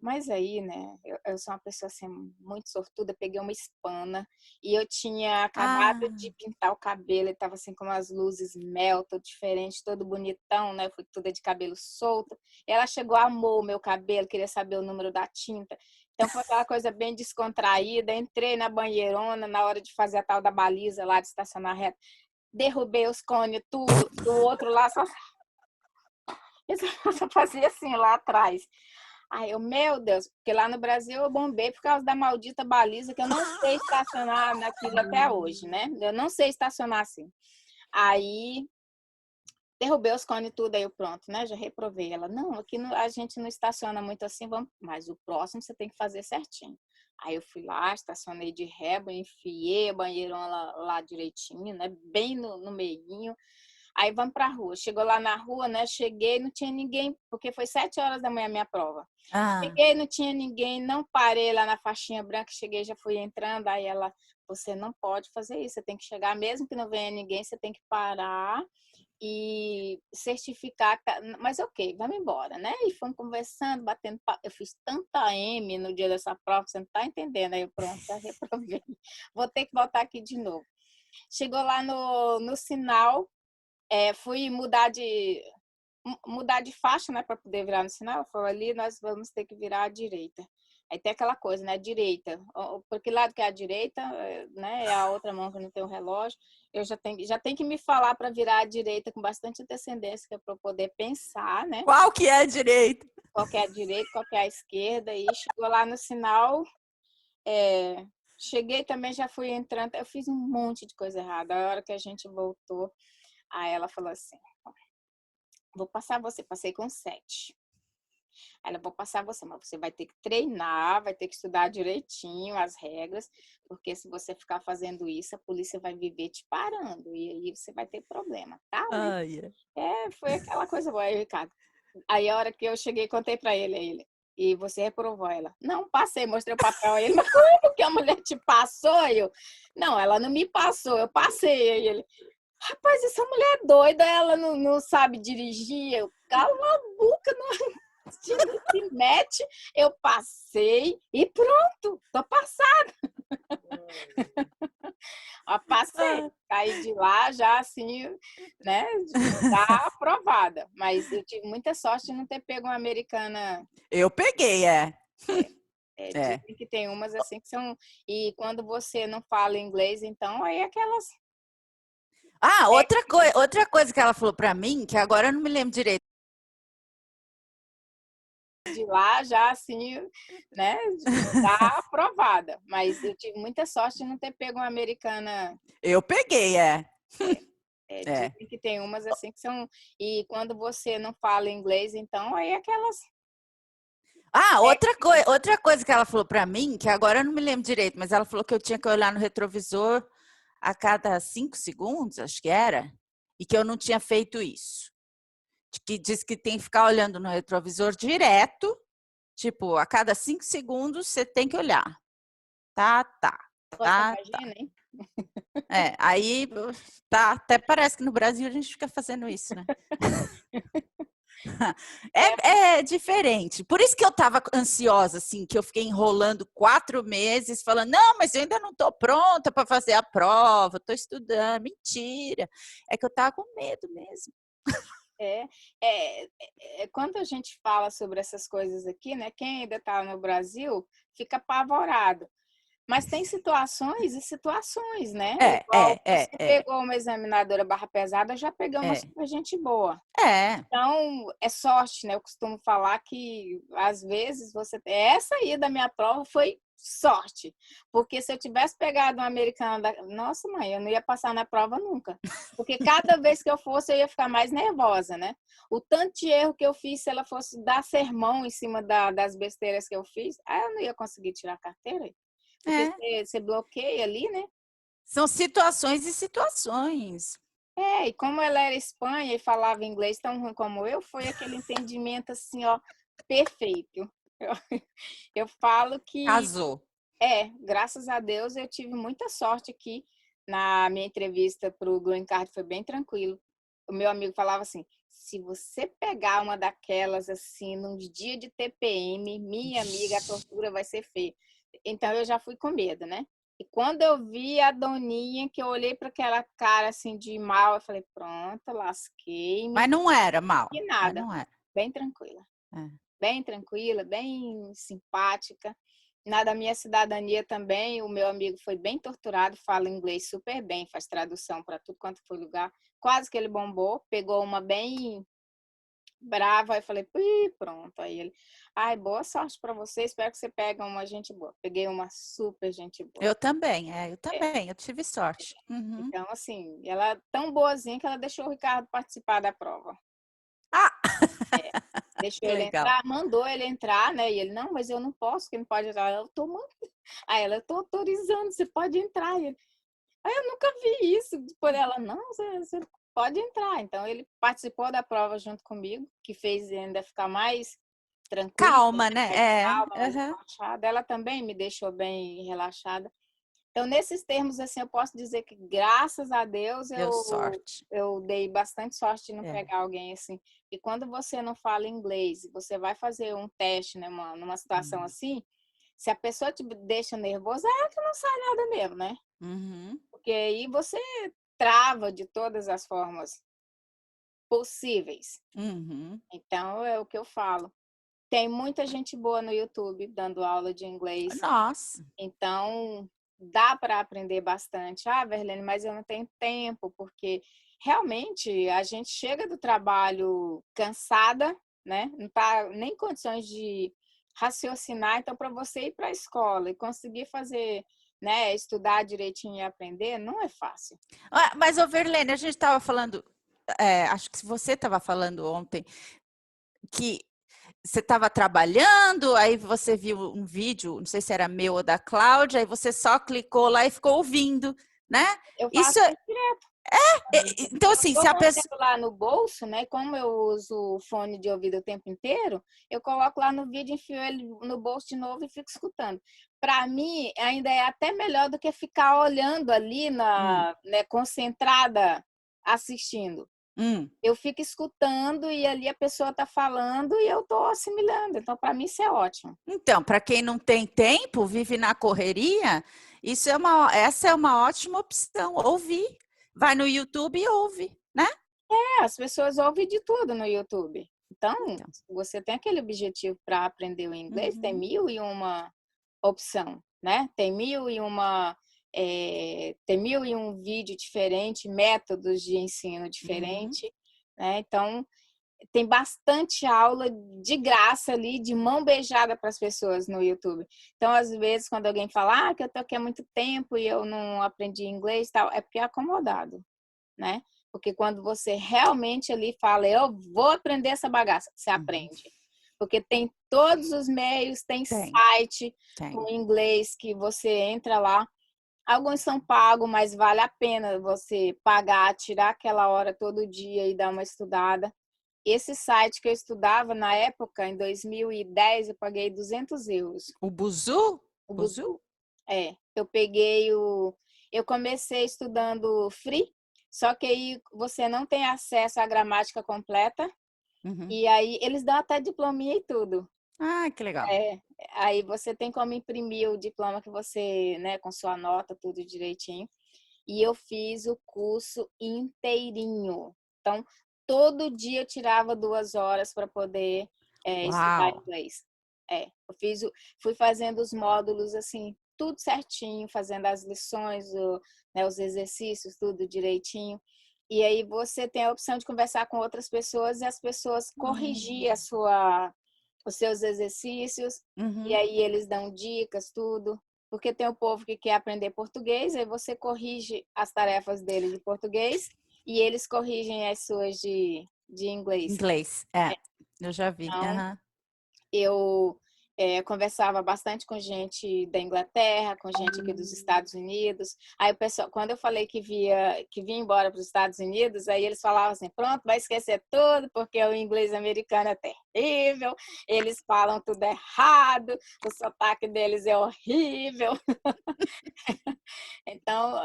Mas aí, né, eu sou uma pessoa assim, muito sortuda, peguei uma espana e eu tinha acabado de pintar o cabelo, ele tava assim com umas luzes mel, todo diferente, todo bonitão, né, fui toda de cabelo solto, e ela chegou, amou o meu cabelo, queria saber o número da tinta, então foi aquela coisa bem descontraída, entrei na banheirona na hora de fazer a tal da baliza lá de estacionar reto, derrubei os cones, tudo, do outro lado, eu só fazia assim lá atrás. Aí eu, meu Deus, porque lá no Brasil eu bombei por causa da maldita baliza, que eu não sei estacionar naquilo até hoje, né? Eu não sei estacionar assim. Aí derrubei os cones e tudo, aí eu pronto, né? Já reprovei. Ela, não, aqui a gente não estaciona muito assim, mas o próximo você tem que fazer certinho. Aí eu fui lá, estacionei de reba, enfiei a banheirona lá direitinho, né? Bem no meinho. Aí vamos para a rua. Chegou lá na rua, né? Cheguei, não tinha ninguém, porque foi 7 horas da manhã a minha prova. Cheguei, não tinha ninguém, não parei lá na faixinha branca, cheguei, já fui entrando. Aí ela, você não pode fazer isso, você tem que chegar, mesmo que não venha ninguém, você tem que parar e certificar. Mas ok, vamos embora, né? E fomos conversando, batendo papo. Eu fiz tanta M no dia dessa prova, você não tá entendendo. Aí eu, pronto, já reprovei. Vou ter que voltar aqui de novo. Chegou lá no sinal, fui mudar de faixa, né, para poder virar no sinal. Falou, ali nós vamos ter que virar à direita. Aí tem aquela coisa, né, direita. Por que lado que é a direita, né, é a outra mão que não tem o relógio. Eu já tenho que me falar para virar à direita com bastante antecedência para eu poder pensar, né? Qual que é a direita? Qual que é a direita, qual que é a esquerda. E chegou lá no sinal, cheguei também, já fui entrando. Eu fiz um monte de coisa errada. A hora que a gente voltou, aí ela falou assim, vou passar você, passei com 7. Aí ela, vou passar você, mas você vai ter que treinar, vai ter que estudar direitinho as regras, porque se você ficar fazendo isso, a polícia vai viver te parando, e aí você vai ter problema, tá? Foi aquela coisa boa aí, Ricardo. Aí a hora que eu cheguei, contei pra ele, e você reprovou ela. Não, passei, mostrei o papel a ele, mas como que a mulher te passou? Não, ela não me passou, eu passei. Aí ele, rapaz, essa mulher é doida, ela não sabe dirigir. Eu, cala a boca, não se mete. Eu passei e pronto, tô passada. Passei, caí de lá já assim, né, já aprovada. Mas eu tive muita sorte de não ter pego uma americana. Eu peguei, Dizem que tem umas assim que são... E quando você não fala inglês, então aí aquelas... Outra coisa que ela falou pra mim, que agora eu não me lembro direito. de lá já assim, né, já aprovada. Mas eu tive muita sorte de não ter pego uma americana. Eu peguei, é. Dizem que tem umas assim que são. E quando você não fala inglês, então aí aquelas. Ah, outra coisa que ela falou para mim, que agora eu não me lembro direito, mas ela falou que eu tinha que olhar no retrovisor a cada 5 segundos, acho que era, e que eu não tinha feito isso. Que diz que tem que ficar olhando no retrovisor direto, tipo, a cada 5 segundos você tem que olhar. Tá. Você imagina, hein? Aí tá, até parece que no Brasil a gente fica fazendo isso, né? É diferente. Por isso que eu estava ansiosa, assim, que eu fiquei enrolando 4 meses, falando, não, mas eu ainda não estou pronta para fazer a prova, estou estudando. Mentira. É que eu estava com medo mesmo. Quando a gente fala sobre essas coisas aqui, né? Quem ainda está no Brasil fica apavorado. Mas tem situações e situações, né? Igual você pegou uma examinadora barra pesada, já pegou uma super gente boa. Então, é sorte, né? Eu costumo falar que, às vezes, essa aí da minha prova foi sorte. Porque se eu tivesse pegado uma americana Nossa, mãe, eu não ia passar na prova nunca. Porque cada vez que eu fosse, eu ia ficar mais nervosa, né? O tanto de erro que eu fiz, se ela fosse dar sermão em cima das besteiras que eu fiz, aí eu não ia conseguir tirar a carteira. Porque você bloqueia ali, né? São situações e situações. E como ela era Espanha e falava inglês tão ruim como eu, foi aquele entendimento assim, ó, perfeito. Eu falo que, Casou. graças a Deus, eu tive muita sorte aqui na minha entrevista para o Green Card, foi bem tranquilo. O meu amigo falava assim, se você pegar uma daquelas assim, num dia de TPM, minha amiga, a tortura vai ser feia. Então eu já fui com medo, né? E quando eu vi a Doninha, que eu olhei para aquela cara assim de mal, eu falei, pronto, lasquei-me. Mas não era mal. E nada, não era. bem tranquila. Bem tranquila, bem simpática. Na da minha cidadania também, o meu amigo foi bem torturado, fala inglês super bem, faz tradução para tudo quanto foi lugar. Quase que ele bombou, pegou uma bem brava, aí falei, pronto. Aí ele, boa sorte para você, espero que você pegue uma gente boa. Peguei uma super gente boa. Eu também, eu tive sorte. Uhum. Então, assim, ela é tão boazinha que ela deixou o Ricardo participar da prova. Deixou ele entrar, mandou ele entrar, né? E ele, não, mas eu não posso, que não pode entrar. Eu tô mandando. Aí ela, eu tô autorizando, você pode entrar. Aí eu nunca vi isso. Por ela, não, você pode entrar. Então, ele participou da prova junto comigo, que fez ainda ficar mais tranquilo. Calma, né? Mais calma, mais relaxada. Ela também me deixou bem relaxada. Então, nesses termos, assim, eu posso dizer que, graças a Deus, eu dei bastante sorte de não pegar alguém assim. E quando você não fala inglês, você vai fazer um teste, né, numa situação assim, se a pessoa te deixa nervosa, é que não sai nada mesmo, né? Porque aí você trava de todas as formas possíveis. Então, é o que eu falo. Tem muita gente boa no YouTube dando aula de inglês. Nossa! Então, dá para aprender bastante. Verlene, mas eu não tenho tempo, porque realmente a gente chega do trabalho cansada, né? Não tá nem em condições de raciocinar. Então, para você ir para a escola e conseguir fazer, né, estudar direitinho e aprender, não é fácil. Mas, Verlene, a gente estava falando, acho que você estava falando ontem, que você estava trabalhando, aí você viu um vídeo, não sei se era meu ou da Cláudia, aí você só clicou lá e ficou ouvindo, né? Eu faço isso direto. Então, assim, se a pessoa... lá no bolso, né? Como eu uso fone de ouvido o tempo inteiro, eu coloco lá no vídeo, enfio ele no bolso de novo e fico escutando. Para mim, ainda é até melhor do que ficar olhando ali, né, concentrada, assistindo. Eu fico escutando e ali a pessoa está falando e eu estou assimilando. Então, para mim, isso é ótimo. Então, para quem não tem tempo, vive na correria, essa é uma ótima opção, ouvir. Vai no YouTube e ouve, né? As pessoas ouvem de tudo no YouTube. Então, você tem aquele objetivo para aprender o inglês, tem 1001 opção, né? Tem 1001 vídeo diferente, métodos de ensino diferente, né? Então, tem bastante aula de graça ali, de mão beijada para as pessoas no YouTube. Então, às vezes, quando alguém fala que eu tô aqui há muito tempo e eu não aprendi inglês e tal, é porque é acomodado, né? Porque quando você realmente ali fala, eu vou aprender essa bagaça, você aprende. Porque tem todos os meios, tem site com inglês que você entra lá. Alguns são pagos, mas vale a pena você pagar, tirar aquela hora todo dia e dar uma estudada. Esse site que eu estudava na época, em 2010, eu paguei 200 euros. O Buzu? O Buzu. Eu peguei Eu comecei estudando free, só que aí você não tem acesso à gramática completa. E aí eles dão até diplominha e tudo. Ah, que legal. Aí você tem como imprimir o diploma que você, né, com sua nota, tudo direitinho. E eu fiz o curso inteirinho. Então, todo dia eu tirava 2 horas para poder estudar inglês. Fui fazendo os módulos assim, tudo certinho, fazendo as lições, né, os exercícios, tudo direitinho. E aí você tem a opção de conversar com outras pessoas e as pessoas corrigir os seus exercícios. E aí eles dão dicas, tudo. Porque tem o povo que quer aprender português, aí você corrige as tarefas deles de português e eles corrigem as suas de inglês. Inglês, eu já vi. Então, eu conversava bastante com gente da Inglaterra, com gente aqui dos Estados Unidos. Aí o pessoal, quando eu falei que vinha embora para os Estados Unidos, aí eles falavam assim, pronto, vai esquecer tudo, porque o inglês americano é terrível, eles falam tudo errado, o sotaque deles é horrível. Então,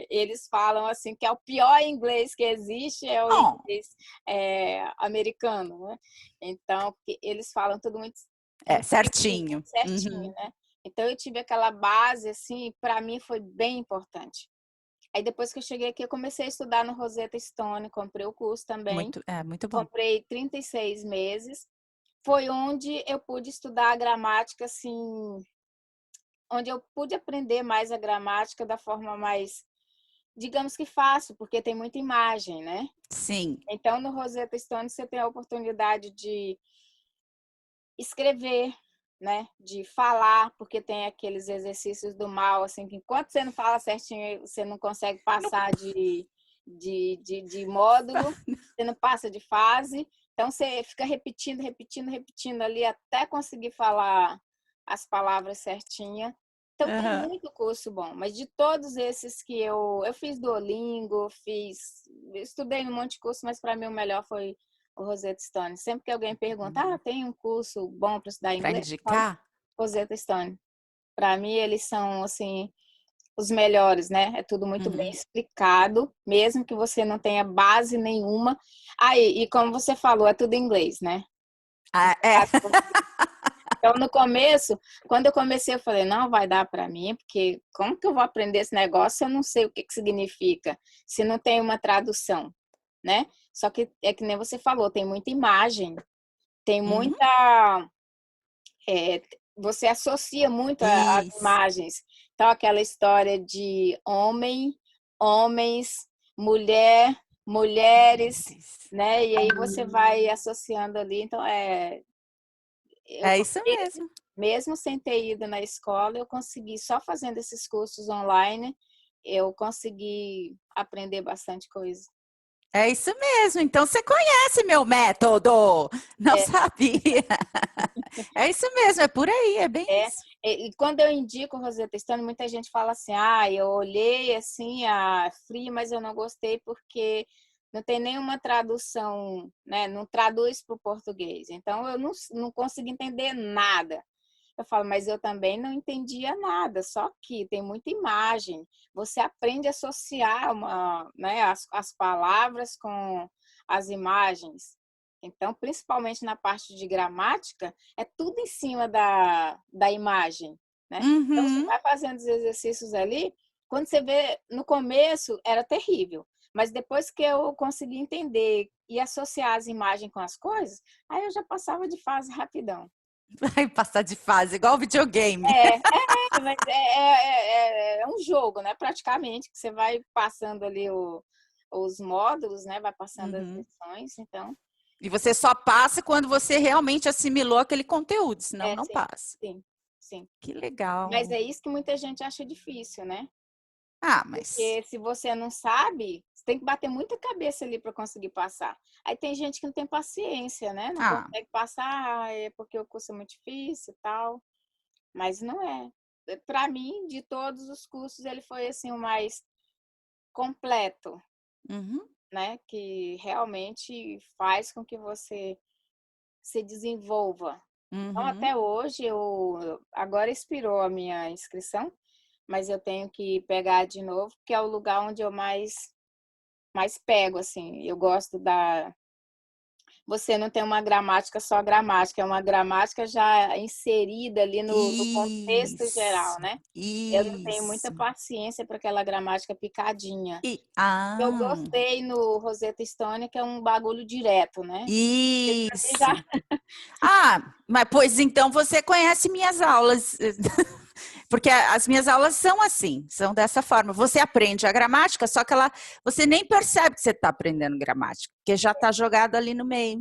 eles falam assim que é o pior inglês que existe, é o inglês americano, né? Então, eles falam tudo muito certinho. certinho, né? Então, eu tive aquela base, assim, para mim foi bem importante. Aí, depois que eu cheguei aqui, eu comecei a estudar no Rosetta Stone, comprei o curso também. Muito bom. Comprei 36 meses. Foi onde eu pude estudar a gramática, assim, onde eu pude aprender mais a gramática da forma mais, digamos que fácil, porque tem muita imagem, né? Sim. Então, no Rosetta Stone, você tem a oportunidade de escrever, né? De falar, porque tem aqueles exercícios do mal, assim, que enquanto você não fala certinho, você não consegue passar de módulo, você não passa de fase. Então, você fica repetindo ali até conseguir falar as palavras certinhas. Então, tem muito curso bom, mas de todos esses que eu fiz Duolingo, estudei um monte de curso, mas para mim o melhor foi o Rosetta Stone. Sempre que alguém pergunta, tem um curso bom para estudar inglês? Para indicar? Rosetta Stone. Para mim, eles são, assim, os melhores, né? É tudo muito bem explicado, mesmo que você não tenha base nenhuma. E como você falou, é tudo em inglês, né? Então, no começo, quando eu comecei, eu falei, não vai dar para mim, porque como que eu vou aprender esse negócio se eu não sei o que significa, se não tem uma tradução, né? Só que é que nem você falou, tem muita imagem, tem muita... você associa muito as imagens. Então, aquela história de homens, mulheres, né? E aí você vai associando ali. Então, isso mesmo. Mesmo sem ter ido na escola, eu consegui, só fazendo esses cursos online, eu consegui aprender bastante coisa. É isso mesmo. Então você conhece meu método. Não sabia. É isso mesmo, é por aí, é bem isso. E quando eu indico o Rosetta Stone, muita gente fala assim, eu olhei assim a Free, mas eu não gostei porque não tem nenhuma tradução, né? Não traduz para o português. Então, eu não consigo entender nada. Eu falo, mas eu também não entendia nada, só que tem muita imagem. Você aprende a associar né, as palavras com as imagens. Então, principalmente na parte de gramática, é tudo em cima da imagem, né? Então, você vai fazendo os exercícios ali, quando você vê, no começo era terrível, mas depois que eu consegui entender e associar as imagens com as coisas, aí eu já passava de fase rapidão. Vai passar de fase, igual videogame. Mas é um jogo, né? Praticamente, que você vai passando ali os módulos, né? Vai passando as lições, então... E você só passa quando você realmente assimilou aquele conteúdo, senão não Sim, passa. sim, sim. Que Mas legal. é isso que muita gente acha difícil, né? Ah, mas Porque se você não sabe, você tem que bater muita cabeça ali para conseguir passar. Aí tem gente que não tem paciência, né? Não ah, consegue passar, é porque o curso é muito difícil e tal. Mas não é. Para mim, de todos os cursos, ele foi assim o mais completo, uhum, né? Que realmente faz com que você se desenvolva. Então, uhum. até hoje, agora expirou a minha inscrição, mas eu tenho que pegar de novo, porque é o lugar onde eu mais pego, assim. Eu gosto da. Você não tem uma gramática só gramática, é uma gramática já inserida ali no contexto geral, Isso, né? Eu não tenho muita isso. paciência para aquela gramática picadinha. Eu Ah, gostei no Rosetta Stone, que é um bagulho direto, né? Esse ali já isso. Ah, mas pois então você conhece minhas aulas, porque as minhas aulas são assim, são dessa forma. Você aprende a gramática, só que você nem percebe que você está aprendendo gramática, porque já está jogado ali no meio.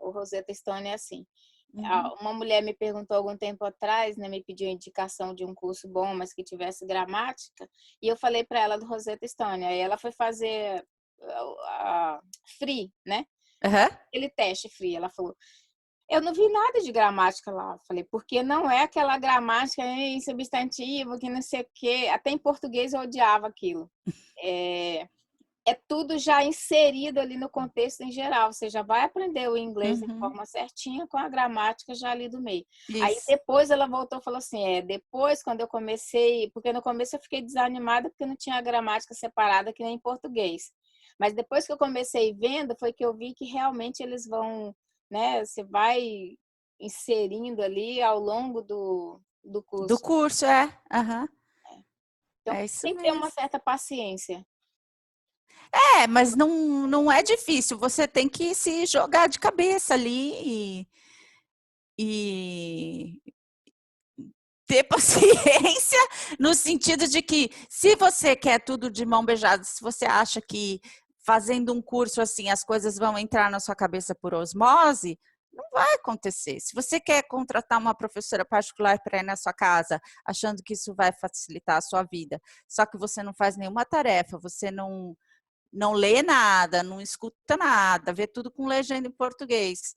o Rosetta Stone é assim. Uhum. Uma mulher me perguntou algum tempo atrás, né, me pediu indicação de um curso bom, mas que tivesse gramática, e eu falei para ela do Rosetta Stone. Aí ela foi fazer a free, né? Aham. Aquele teste free. Ela falou: eu não vi nada de gramática lá. Falei, porque não é aquela gramática em substantivo, que não sei o quê. Até em português eu odiava aquilo. É, é tudo já inserido ali no contexto em geral. Você já vai aprender o inglês de Uhum. forma certinha, com a gramática já ali do meio. Aí Isso. depois ela voltou e falou assim: depois quando eu comecei, porque no começo eu fiquei desanimada porque não tinha a gramática separada que nem em português. Mas depois que eu comecei vendo, foi que eu vi que realmente eles vão, né? Você vai inserindo ali ao longo do Do curso. curso, é. Aham. Então, É isso tem que ter uma mesmo. certa paciência. É, mas não é difícil. Você tem que se jogar de cabeça ali e ter paciência no sentido de que se você quer tudo de mão beijada, se você acha que fazendo um curso assim as coisas vão entrar na sua cabeça por osmose, não vai acontecer. Se você quer contratar uma professora particular para ir na sua casa, achando que isso vai facilitar a sua vida, só que você não faz nenhuma tarefa, você não lê nada, não escuta nada, vê tudo com legenda em português,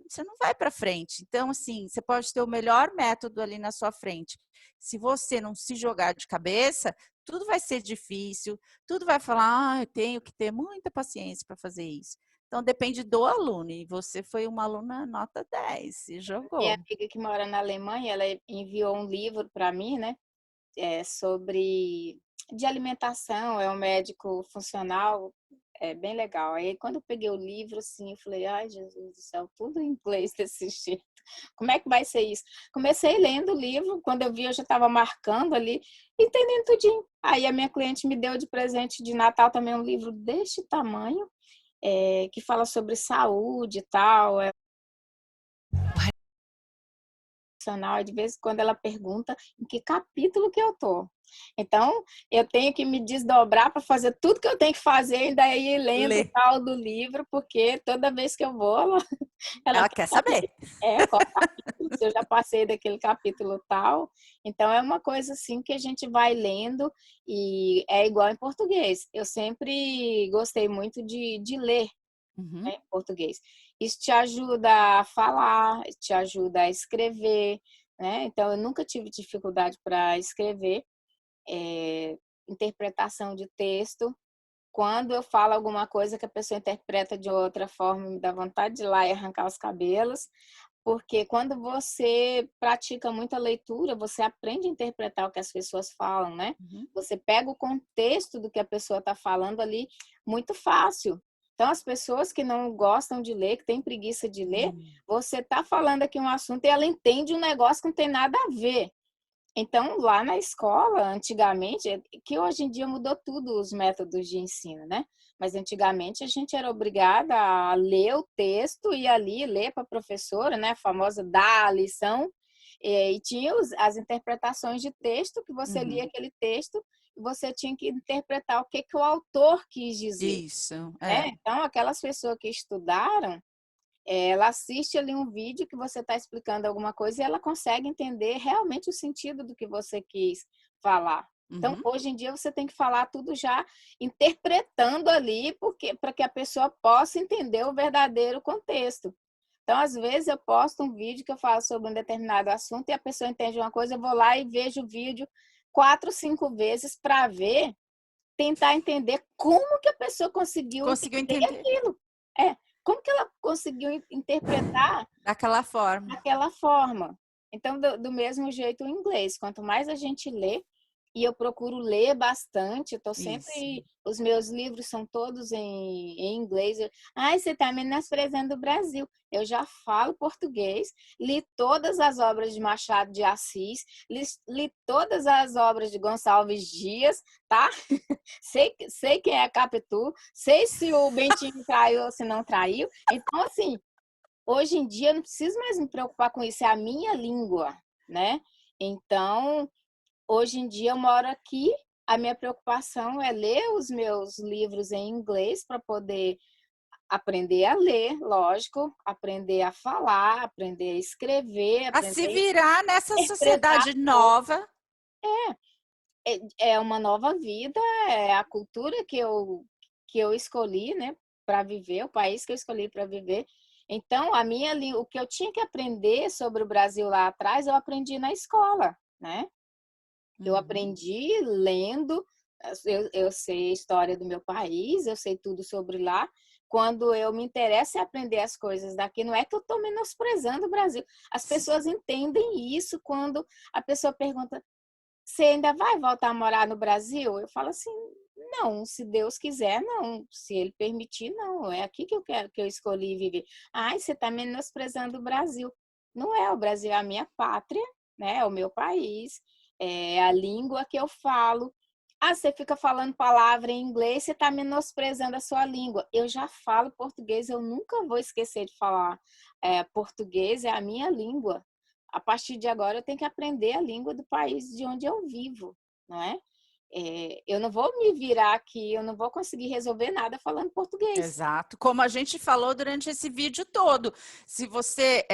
você não vai para frente. Então, assim, você pode ter o melhor método ali na sua frente. Se você não se jogar de cabeça, tudo vai ser difícil, tudo vai falar, eu tenho que ter muita paciência para fazer isso. Então, depende do aluno. E você foi uma aluna nota 10, se Minha jogou. amiga que mora na Alemanha, ela enviou um livro para mim, né? Sobre de alimentação, é um médico funcional, é bem legal. Aí quando eu peguei o livro, assim, eu falei, ai, Jesus do céu, tudo em inglês desse jeito. Como é que vai ser isso? Comecei lendo o livro, quando eu vi, eu já estava marcando ali, entendendo tudinho. Aí a minha cliente me deu de presente de Natal também um livro deste tamanho, que fala sobre saúde e tal, e de vez em quando ela pergunta em que capítulo que eu tô. Então, eu tenho que me desdobrar para fazer tudo que eu tenho que fazer e daí ir lendo o Lê. tal do livro, porque toda vez que eu vou, ela Ela quer quer saber saber. qual capítulo, se eu já passei daquele capítulo tal. Então, é uma coisa assim que a gente vai lendo e é igual em português. Eu sempre gostei muito de ler, Uhum. né, em português. Isso te ajuda a falar, te ajuda a escrever, né? Então, eu nunca tive dificuldade para escrever, interpretação de texto. Quando eu falo alguma coisa que a pessoa interpreta de outra forma, me dá vontade de ir lá e arrancar os cabelos, porque quando você pratica muita leitura, você aprende a interpretar o que as pessoas falam, né? Uhum. Você pega o contexto do que a pessoa está falando ali muito fácil. Então, as pessoas que não gostam de ler, que têm preguiça de ler, você está falando aqui um assunto e ela entende um negócio que não tem nada a ver. Então, lá na escola, antigamente, que hoje em dia mudou tudo os métodos de ensino, né? Mas antigamente a gente era obrigada a ler o texto e ali ler para a professora, né? A famosa dar a lição. E tinha as interpretações de texto, que você lia Uhum. aquele texto e você tinha que interpretar o que o autor quis dizer, Isso, né? é. Então, aquelas pessoas que estudaram, Ela assiste ali um vídeo que você está explicando alguma coisa e ela consegue entender realmente o sentido do que você quis falar. Então, Uhum. hoje em dia, você tem que falar tudo já interpretando ali, porque para que a pessoa possa entender o verdadeiro contexto. Então, às vezes, eu posto um vídeo que eu falo sobre um determinado assunto e a pessoa entende uma coisa, eu vou lá e vejo o vídeo 4, 5 vezes para ver, tentar entender como que a pessoa conseguiu Conseguiu entender entender aquilo. É, como que ela conseguiu interpretar daquela forma. daquela forma. Então, do mesmo jeito o inglês, quanto mais a gente lê, e eu procuro ler bastante, estou Isso. sempre, os meus livros são todos em inglês. Ai, você está menosprezando o Brasil. Eu já falo português, li todas as obras de Machado de Assis, li todas as obras de Gonçalves Dias, tá? Sei quem é Capitu, sei se o Bentinho traiu ou se não traiu. Então, assim, hoje em dia eu não preciso mais me preocupar com isso, é a minha língua, né? Então, hoje em dia eu moro aqui, a minha preocupação é ler os meus livros em inglês para poder aprender a ler, lógico, aprender a falar, aprender a escrever, A se aprender virar nessa a interpretar sociedade nova. é uma nova vida, é a cultura que eu escolhi, né, para viver, o país que eu escolhi para viver. Então, o que eu tinha que aprender sobre o Brasil lá atrás, eu aprendi na escola, né? Eu Uhum. aprendi lendo, eu sei a história do meu país, eu sei tudo sobre lá. Quando eu me interesso em aprender as coisas daqui, não é que eu estou menosprezando o Brasil. As pessoas entendem isso quando a pessoa pergunta: você ainda vai voltar a morar no Brasil? Eu falo assim, não, se Deus quiser, não. Se Ele permitir, não. É aqui que eu quero, que eu escolhi viver. Ai, você está menosprezando o Brasil. Não é, o Brasil é a minha pátria, né? É o meu país, é a língua que eu falo. Ah, você fica falando palavra em inglês, você está menosprezando a sua língua. Eu já falo português, eu nunca vou esquecer de falar. Português é a minha língua. A partir de agora eu tenho que aprender a língua do país de onde eu vivo, não é? Eu não vou me virar aqui, eu não vou conseguir resolver nada falando português. Exato, como a gente falou durante esse vídeo todo. Se você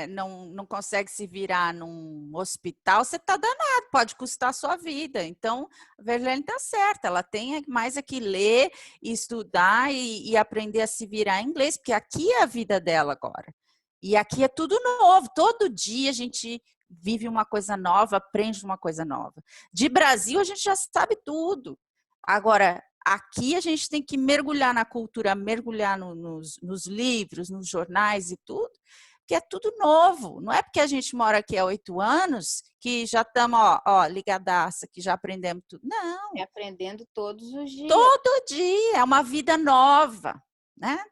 não consegue se virar num hospital, você está danado, pode custar a sua vida. Então, a Verlaine está certa, ela tem mais aqui ler, estudar e aprender a se virar em inglês, porque aqui é a vida dela agora. E aqui é tudo novo, todo dia a gente vive uma coisa nova, aprende uma coisa nova. De Brasil, a gente já sabe tudo. Agora, aqui a gente tem que mergulhar na cultura, mergulhar nos livros, nos jornais e tudo, que é tudo novo. Não é porque a gente mora aqui há 8 anos que já estamos ligadaça, que já aprendemos tudo. É Não, aprendendo todos os dias. todo dia é uma vida nova, né?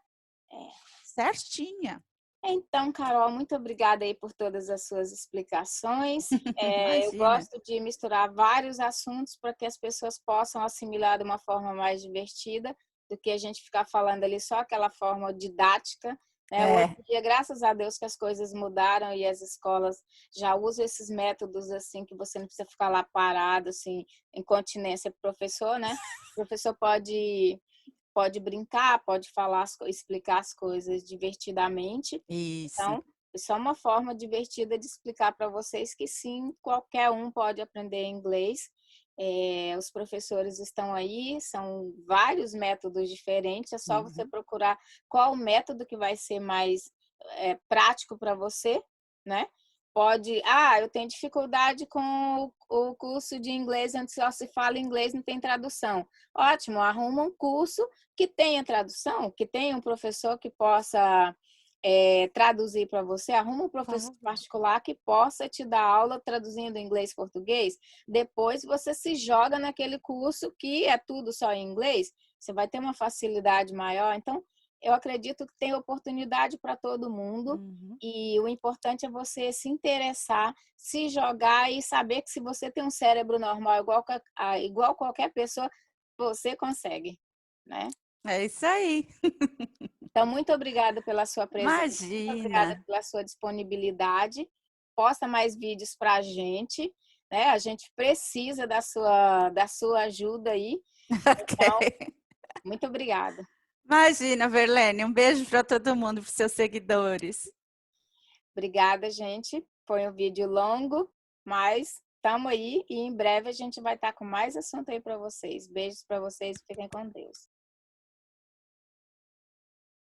É. Certinha. Então, Carol, muito obrigada aí por todas as suas explicações. Eu Imagina. gosto de misturar vários assuntos para que as pessoas possam assimilar de uma forma mais divertida do que a gente ficar falando ali só aquela forma didática. Né? Hoje É, em dia, graças a Deus que as coisas mudaram e as escolas já usam esses métodos assim que você não precisa ficar lá parado assim em continência pro professor, né? O professor pode brincar, pode falar, explicar as coisas divertidamente. isso. Então, isso é uma forma divertida de explicar para vocês que sim, qualquer um pode aprender inglês. Os professores estão aí, são vários métodos diferentes, é só você Uhum. procurar qual o método que vai ser mais prático para você, né? Eu tenho dificuldade com o curso de inglês onde só se fala inglês, não tem tradução. Ótimo, arruma um curso que tenha tradução, que tenha um professor que possa traduzir para você, arruma um professor particular que possa te dar aula traduzindo inglês-português. Depois você se joga naquele curso que é tudo só em inglês, você vai ter uma facilidade maior. Então, eu acredito que tem oportunidade para todo mundo. Uhum. E o importante é você se interessar, se jogar e saber que se você tem um cérebro normal igual qualquer pessoa, você consegue, né? É isso aí. Então, muito obrigada pela sua presença, muito Imagina. obrigada pela sua disponibilidade. Posta mais vídeos para a gente, né? A gente precisa da sua ajuda aí. Então, Ok. muito obrigada. Imagina, Verlene, um beijo para todo mundo, para seus seguidores. Obrigada, gente. Foi um vídeo longo, mas estamos aí e em breve a gente vai estar com mais assunto aí para vocês. Beijos para vocês e fiquem com Deus.